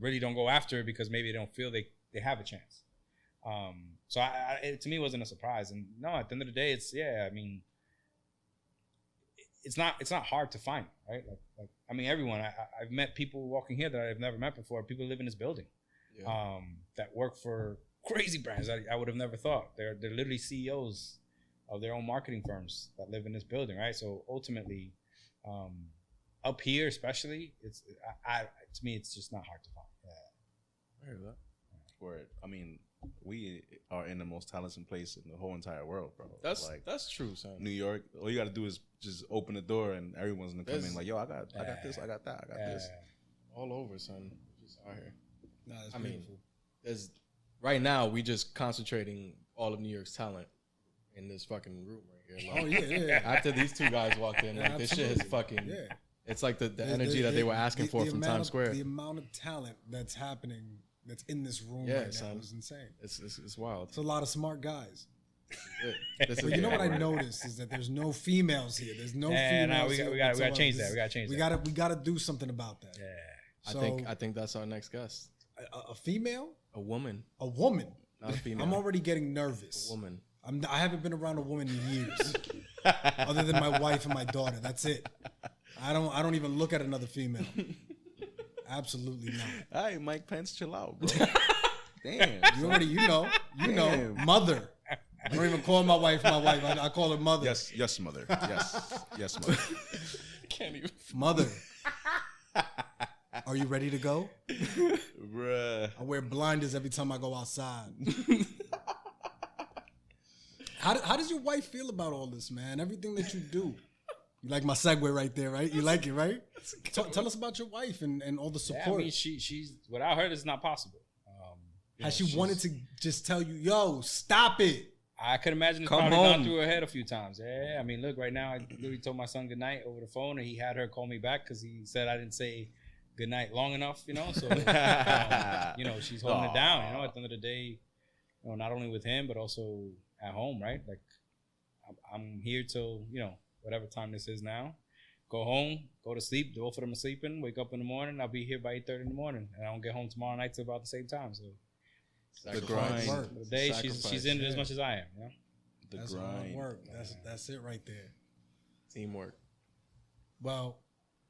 really don't go after it because maybe they don't feel they have a chance. So it to me wasn't a surprise. And no, at the end of the day, I mean, it's not hard to find, right? Like I mean, everyone. I've met people walking here that I've never met before. People live in this building, that work for crazy brands I would have never thought. They're literally CEOs of their own marketing firms that live in this building, right? So ultimately, up here especially, it's to me it's just not hard to find. I hear that. Word. I mean, we are in the most talented place in the whole entire world, bro. That's true, son. New York, all you got to do is just open the door and everyone's gonna come in like, yo, I got this, I got that, I got this. All over, son. Just out here. Nah, that's I beautiful. mean, there's right now we just concentrating all of New York's talent in this fucking room right here. Like, yeah. After these two guys walked in, like this shit is fucking. Yeah. It's like the energy that they were asking for from Times Square. The amount of talent that's happening, that's in this room right now is insane. It's wild. It's a lot of smart guys. But you know what I noticed is that there's no females here. There's no females. We gotta change that. We gotta do something about that. Yeah. So, I think that's our next guest. A female? A woman. A woman. Not a female. I'm already getting nervous. A woman. I haven't been around a woman in years, other than my wife and my daughter. That's it. I don't even look at another female. Absolutely not. All right, Mike Pence, chill out, bro. Damn. You know, mother. I don't even call my wife my wife. I call her mother. Yes, mother. Yes, mother. Can't even. Mother. Are you ready to go? Bruh. I wear blinders every time I go outside. How does your wife feel about all this, man? Everything that you do. You like my segue right there, right? You like it, right? Tell us about your wife and all the support. Yeah, I mean, she's without her, it's not possible. Has she wanted to just tell you, yo, stop it? I could imagine it's probably gone through her head a few times. Yeah, I mean, look, right now, I literally told my son goodnight over the phone, and he had her call me back because he said I didn't say goodnight long enough, you know? So, she's holding it down, you know? At the end of the day, not only with him, but also at home, right? Like, I'm here till, whatever time this is now. Go home, go to sleep. Both of them are sleeping. Wake up in the morning. I'll be here by 8:30 in the morning, and I don't get home tomorrow night till about the same time. So the grind. The day she's in it as much as I am. Yeah. That's grind. hard work. That's it right there. Teamwork. Well,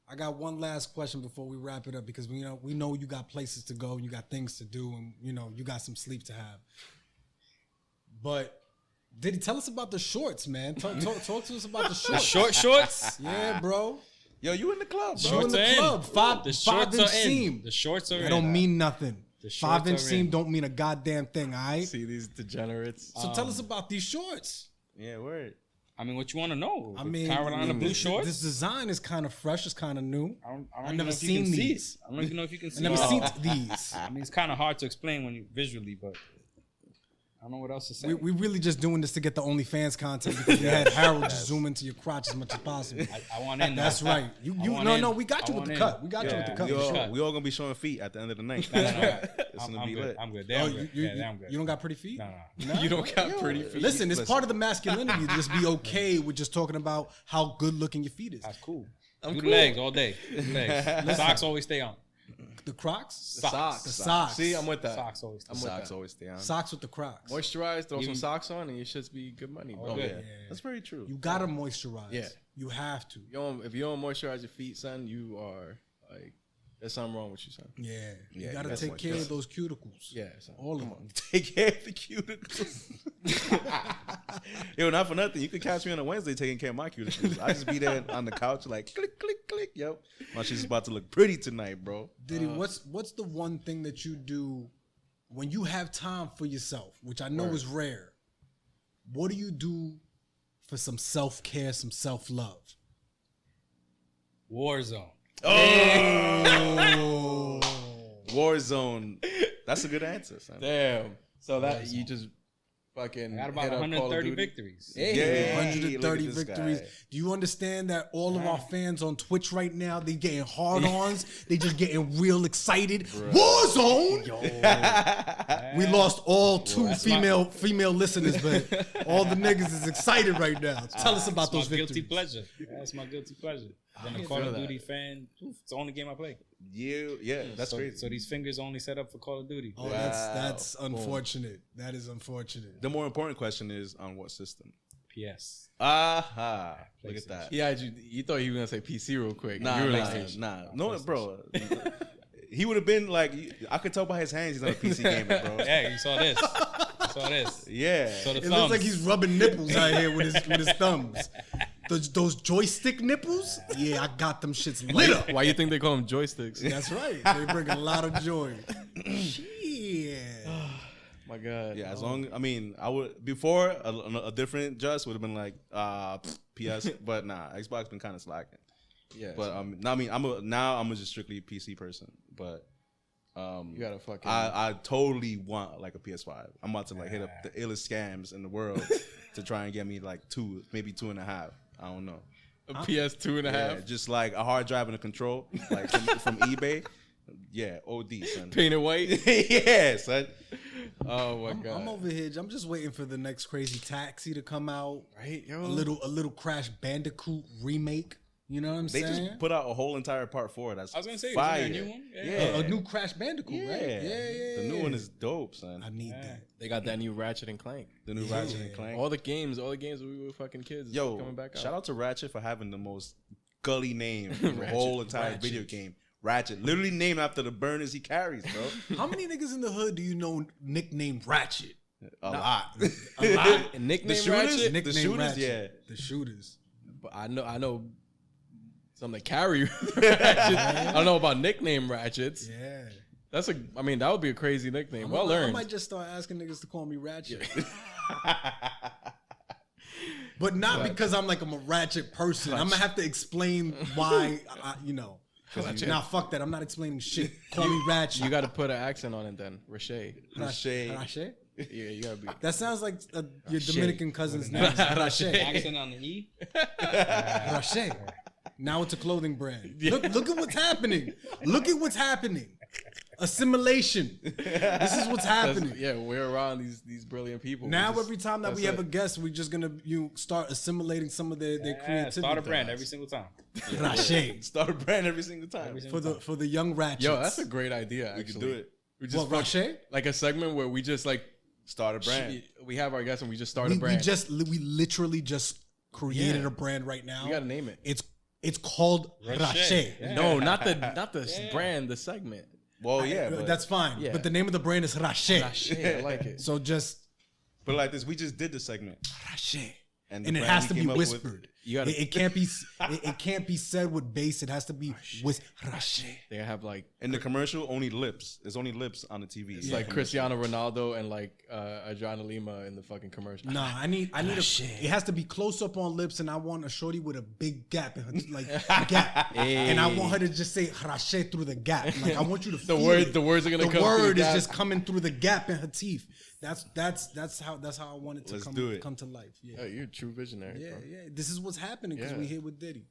I got one last question before we wrap it up because we know you got places to go and you got things to do and you got some sleep to have. But Diddy, tell us about the shorts, man. Talk to us about the shorts. The short shorts? Yeah, bro. Yo, you in the club, bro. You in the club. The shorts are seam. in. The shorts are in. That don't mean nothing. The 5-inch seam don't mean a goddamn thing, all right? See these degenerates. So tell us about these shorts. Yeah, word. I mean, what you want to know? I mean, Carolina blue shorts? This design is kind of fresh. It's kind of new. I've never seen these. I don't even know if you can see I've never seen these. I mean, it's kind of hard to explain when you visually, but I don't know what else to say. We really just doing this to get the OnlyFans content because we had Harold just zoom into your crotch as much as possible. I want in. That's right. We got you with the cut. We got you with the cut. We all gonna be showing feet at the end of the night. I'm good. I'm good. I'm good. You don't got pretty feet? No. You don't got pretty feet. Listen, it's part of the masculinity to just be okay with just talking about how good looking your feet is. That's cool. Good legs all day. Legs. Socks always stay on. The Crocs? Socks. The socks. See, I'm with that. Socks always stay on. Socks always stay on. Socks with the Crocs. Moisturize, throw some socks on, and you should be good money, bro. Yeah. That's very true. You gotta moisturize. Yeah. You have to. If you don't moisturize your feet, son, you are like, there's something wrong with you, son. Yeah. You Yeah, gotta take care of those cuticles. Yeah, son. All of them. Take care of the cuticles. Yo, not for nothing. You could catch me on a Wednesday taking care of my cuticles. I just be there on the couch like click, click, click. Yo, my shit's about to look pretty tonight, bro. Diddy, what's the one thing that you do when you have time for yourself, which I know is rare? What do you do for some self-care, some self-love? Warzone. Oh. Warzone. That's a good answer, son. Damn. So that you just fucking I got about hit up 130 victories. Yeah, 130 victories. Do you understand that all of our fans on Twitch right now, they getting hard-ons. They just getting real excited. Warzone! We lost all two female listeners, but all the niggas is excited right now. Tell us about those victories. Guilty pleasure. That's my guilty pleasure. I've been a Call of Duty fan. It's the only game I play. Yeah, that's crazy. So these fingers only set up for Call of Duty. Oh, that's unfortunate. That is unfortunate. The more important question is on what system? PS. Aha. Look at that. Yeah, you thought you were gonna say PC real quick. Nah. No, bro. He would have been like, I could tell by his hands he's not a PC gamer, bro. Yeah, you saw this. Yeah. So the It thumbs. looks like he's rubbing nipples out here with his thumbs. Those joystick nipples? Yeah, I got them shits lit up. Why you think they call them joysticks? That's right. They bring a lot of joy. Yeah. My God. Yeah, as long, I mean, I would, before a different just would have been like, PS, but nah, Xbox been kind of slacking. Yeah. But I mean, I'm a just strictly PC person, but you gotta fucking. I totally want like a PS5. I'm about to like hit up the illest scams in the world to try and get me like 2, maybe 2.5. I don't know. A PS 2.5. Yeah, just like a hard drive and a control, like from eBay. Yeah, OD, son. Painted white. Yeah, son. Oh my God. I'm over here. I'm just waiting for the next Crazy Taxi to come out. Right, yo. A little Crash Bandicoot remake. You know what I'm They saying? just put out a whole entire part 4. That's I was gonna say, fire. is there a new one? Yeah. A new Crash Bandicoot, right? Yeah. The new one is dope, son. I need that. They got that new Ratchet and Clank. The new Ratchet and Clank. All the games when we were fucking kids. Yo, coming back out. shout out to Ratchet for having the most gully name in the Ratchet. whole entire Ratchet. video game. Ratchet, literally named after the burners he carries, bro. How many niggas in the hood do you know nicknamed Ratchet? A lot. A lot. And nickname The shooters? Ratchet. Nickname shooters, Ratchet. yeah. The shooters. But I know some that carry Ratchet. I don't know about nickname Ratchets. Yeah. I mean, that would be a crazy nickname. Well I earned. might just start asking niggas to call me Ratchet. But not because I'm a Ratchet person. I'm gonna have to explain why, Nah, fuck that. I'm not explaining shit. Call me Ratchet. You got to put an accent on it then. Rache. Ratchet? Yeah, you got to be. That sounds like your Dominican cousin's name. Ratchet. Accent on the E. Ratchet. Now it's a clothing brand. Look at what's happening. Look at what's happening. Assimilation. This is what's happening. Yeah, we're around these brilliant people. Now every time that we have it. a guest, we're just gonna start assimilating some of their creativity. Start a brand every single time. Ratchet. Start a brand every single time. For the young Ratchets. Yo, that's a great idea. We Actually, could do it. We just What, Ratchet? like a segment where we just Start a brand. we have our guests and we just start a brand. We literally just created Yeah. a brand right now. You gotta name it. It's called Ratchet. Yeah. No, not the brand, the segment. Well, yeah, but That's fine. Yeah. But the name of the brand is Ratchet. Rache, I like it. So just but like this, we just did the segment, Ratchet. and, And the it brand has we to be came up with- whispered. You gotta- It can't be. It can't be said with bass. It has to be with Ratchet. They have in the commercial, only lips. There's only lips on the TV. it's like Cristiano Ronaldo and Adriana Lima in the fucking commercial. Nah, I need it has to be close up on lips, and I want a shorty with a big gap in her, gap, and I want her to just say Ratchet through the gap. Like I want you to The feel word- it. the words are gonna the come through word the is gap. just coming through the gap in her teeth. That's how I want it to Let's do it. come to life. Yeah. Oh, you're a true visionary, Yeah, bro. yeah. This is what's happening because Yeah. we here with Diddy.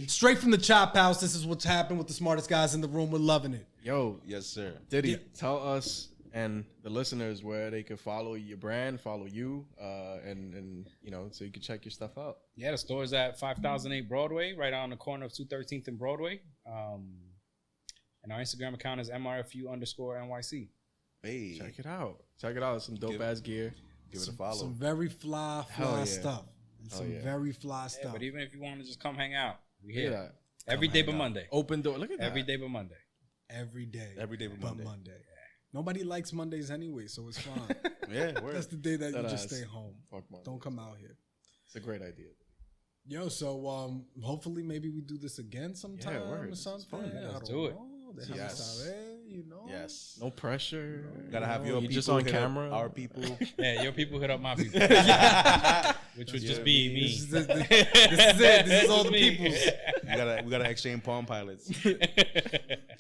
Straight from the Chophouse, this is what's happened with the smartest guys in the room. We're loving it. Yo, Yes, sir. Diddy, tell us and the listeners where they can follow your brand, follow you, and so you can check your stuff out. Yeah, the store is at 5008 Broadway, right on the corner of 213th and Broadway. And our Instagram account is MRFU_NYC. Hey, Check it out. Check it out. Some dope ass gear. give it a follow. Some very fly Hell yeah. stuff. Some yeah. very fly Yeah, stuff. but even if you want to just come hang out, we Look at here. that. Every day but Monday. Open door. Look at that. Every day but Monday. Every day. Every day but Monday. Nobody likes Mondays anyway, so it's fine. Yeah, word. That's the day that you That just ass. stay home. Fuck Monday. Don't come out here. It's a great idea. Yo, so hopefully maybe we do this again sometime word. or It's something. fun, man. I Let's don't do it. know. Déjame Yes. saber, you know. Yes. No pressure. Gotta have your You people just on hit up camera. our people. Yeah, your people hit up my people. Which would just be me. This is it. This is all the peoples. we gotta exchange Palm Pilots.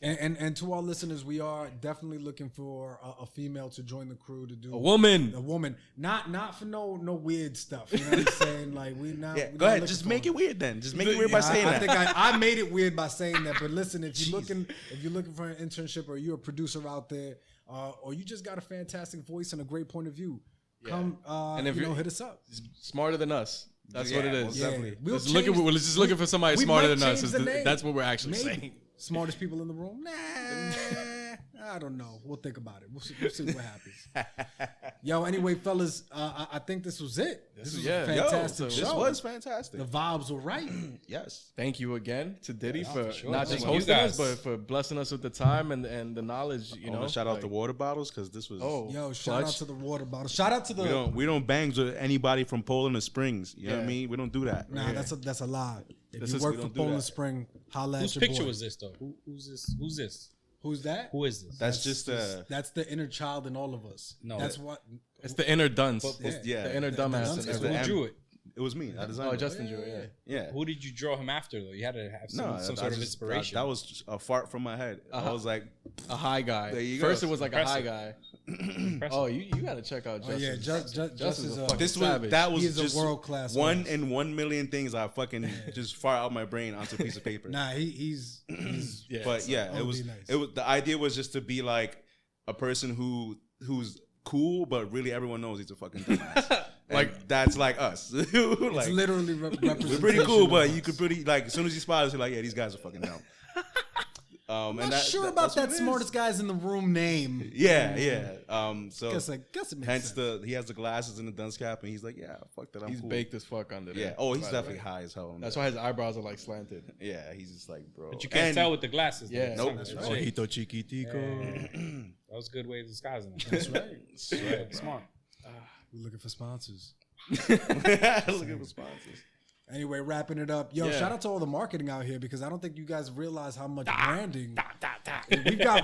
And to our listeners, we are definitely looking for a female to join the crew to do A woman. A woman, not for no weird stuff. You know what I'm saying? Like we not. Yeah, we go not ahead. looking Just for- make it weird then. Just make it weird by Yeah, saying I that. think I made it weird by saying that. But listen, if you're looking for an internship, or you're a producer out there, or you just got a fantastic voice and a great point of view, come And if you're- hit us up. Smarter than us. That's Yeah, what it most is. definitely. We'll Just we're just looking for somebody we smarter might than us. change the name. That's what we're actually Maybe. saying. Smartest people in the room? Nah, I don't know. We'll think about it. We'll see what happens. Yo, anyway, fellas, I think this was it. This was a fantastic show. This was fantastic. The vibes were right. Yes. Thank you again to Diddy for sure. not just Thank you hosting us, guys. but for blessing us with the time and the knowledge. You know, Shout out the water bottles because this was. Yo, shout out to the water bottle. Shout out to the. We don't bang with anybody from Poland or Springs. You know what I mean? We don't do that. Nah, that's a lie. If This you is- work we for don't do Poland that. Spring, holla Whose at your picture boy. was this though? Who's this? Who's this? Who's that? Who is this? That's just That's the inner child in all of us. No. That's what. It's the inner dunce. yeah. The inner The dumbass. dunce in is every- the Who drew it? It was me. I designed Oh, it. Justin drew it. Yeah. Yeah. Who did you draw him after though? You had to have some I sort of just- inspiration. That was just a fart from my head. I was like, A high guy. There you First go. it was like a high guy. Impressive. Oh, you got to check out Justin. Oh yeah, Just is a. fucking this was savage. that was He is a just world-class one artist. in 1 million things I fucking just fart out my brain onto a piece of paper. Nah, he's Yeah. But yeah, OD it was nice. the idea was just to be like a person who's cool, but really everyone knows he's a fucking dumbass. Like that's like us. Like, it's literally representation. we're pretty cool, of but us. you could pretty like as soon as you spot us, you're like, yeah, these guys are fucking dumb. I'm and not sure about that's what that it smartest is. guys in the room name. Yeah. So Guess it makes hence sense. he has the glasses and the dunce cap, and he's like, yeah, fuck that, I'm He's cool. baked as fuck under there. Yeah. Oh, he's by the definitely way. high as hell. That's why his eyebrows are like slanted. Yeah, he's just like, bro. But you can't tell with the glasses. though. Yeah. Nope. That's That's right. Ojito chiquitico. That was a good way of disguising it. That's right. Smart. We're looking for sponsors. Looking for sponsors. Anyway, wrapping it up. Yo, Yeah. shout out to all the marketing out here because I don't think you guys realize how much branding.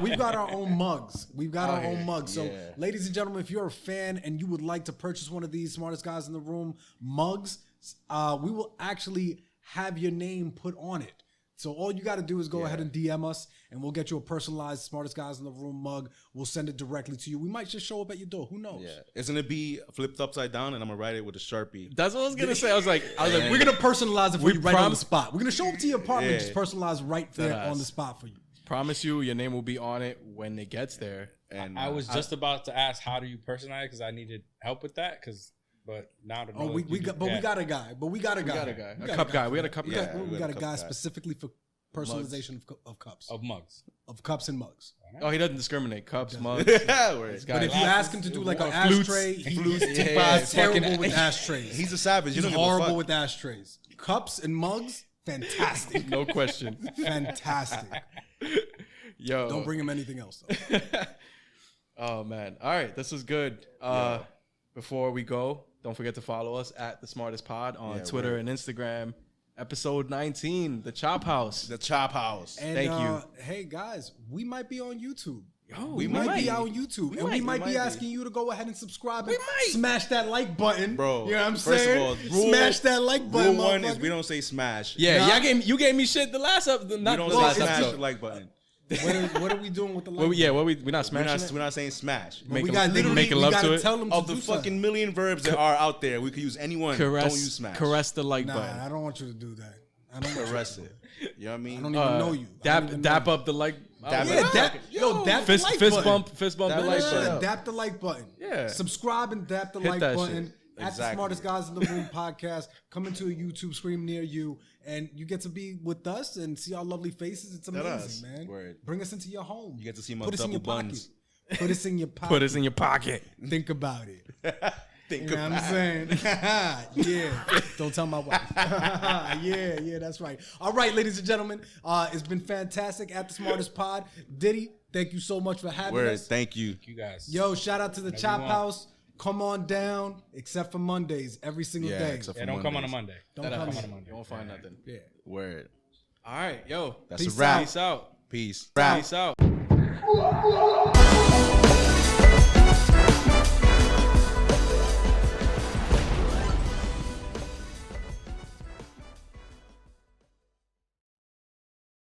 We've got our own mugs. We've got our own mugs. So, Yeah. ladies and gentlemen, if you're a fan and you would like to purchase one of these smartest guys in the room mugs, we will actually have your name put on it. So all you got to do is go ahead and DM us, and we'll get you a personalized smartest guys in the room mug. We'll send it directly to you. We might just show up at your door. Who knows? Yeah, it's gonna be flipped upside down, and I'm gonna write it with a Sharpie. That's what I was gonna say. I was like, We're gonna personalize it for you right on the spot. We're gonna show up to your apartment, Yeah. just personalize right there Deadass. on the spot for you. promise you, your name will be on it when it gets there. And I was just about to ask, how do you personalize it? Because I needed help with that. But now to know Oh, we got a guy. We got a guy. A cup guy. We had a cup We guy. got a guy specifically for personalization of cups, of mugs. of cups and mugs. Oh, he doesn't discriminate. Cups, mugs. Word. But if you ask him to do like an Flutes. ashtray, he's Yeah, terrible with ashtrays. He's a savage. You He's don't give a horrible fuck. with ashtrays. Cups and mugs, fantastic, No question. fantastic. Yo. Don't bring him anything else though. Oh man. All right, this was good. Before we go, don't forget to follow us at The Smartest Pod on Twitter and Instagram. Episode 19, The Chophouse. The Chophouse. And, Thank you. Hey guys, we might be on YouTube. We might be on YouTube, and we might be asking you to go ahead and subscribe and smash that like button, Bro, You know what I'm first saying? of all, Smash that like button. Rule one is motherfucker. we don't say smash. Yeah, Nah. you gave me shit the last episode. We Not don't the say last smash episode. the like button. What are we doing with the like? We're not smashing it. We're not saying smash. we Making- got literally making we love gotta to it. tell them Of to the do something. fucking million verbs that are out there, we could use any one. Don't use smash. Caress the like Nah, button. I don't want you to do that. I don't want you to Caress do it. You know what I mean? I don't even know you. I don't even know Dap you. up the like. Dap Yeah, it. dap the Fist like fist button. bump the Dap like it. button. Yeah. Dap the like button. Yeah. Subscribe and dap the Hit like that button. shit. At the Exactly. Smartest Guys in the Room podcast. Come into a YouTube screen near you, and you get to be with us and see our lovely faces. It's amazing, us. man. Word. Bring us into your home. You get to see my Put us in double your buns. pocket. Put us in your pocket. Put us in your pocket. Think about it. Think You know what I'm saying? Yeah. Don't tell my wife. yeah, that's right. All right, ladies and gentlemen, it's been fantastic at the Smartest Pod. Diddy, thank you so much for having Word. us. Thank you. You guys. Yo, shout out to the Chop want. House. Come on down, except for Mondays, every single day. except for Yeah, don't come on a Mondays. Monday. Don't come on a on. Monday. You won't find nothing. Yeah. Word. All right, yo. That's Peace a wrap. Peace out. Peace. Peace out.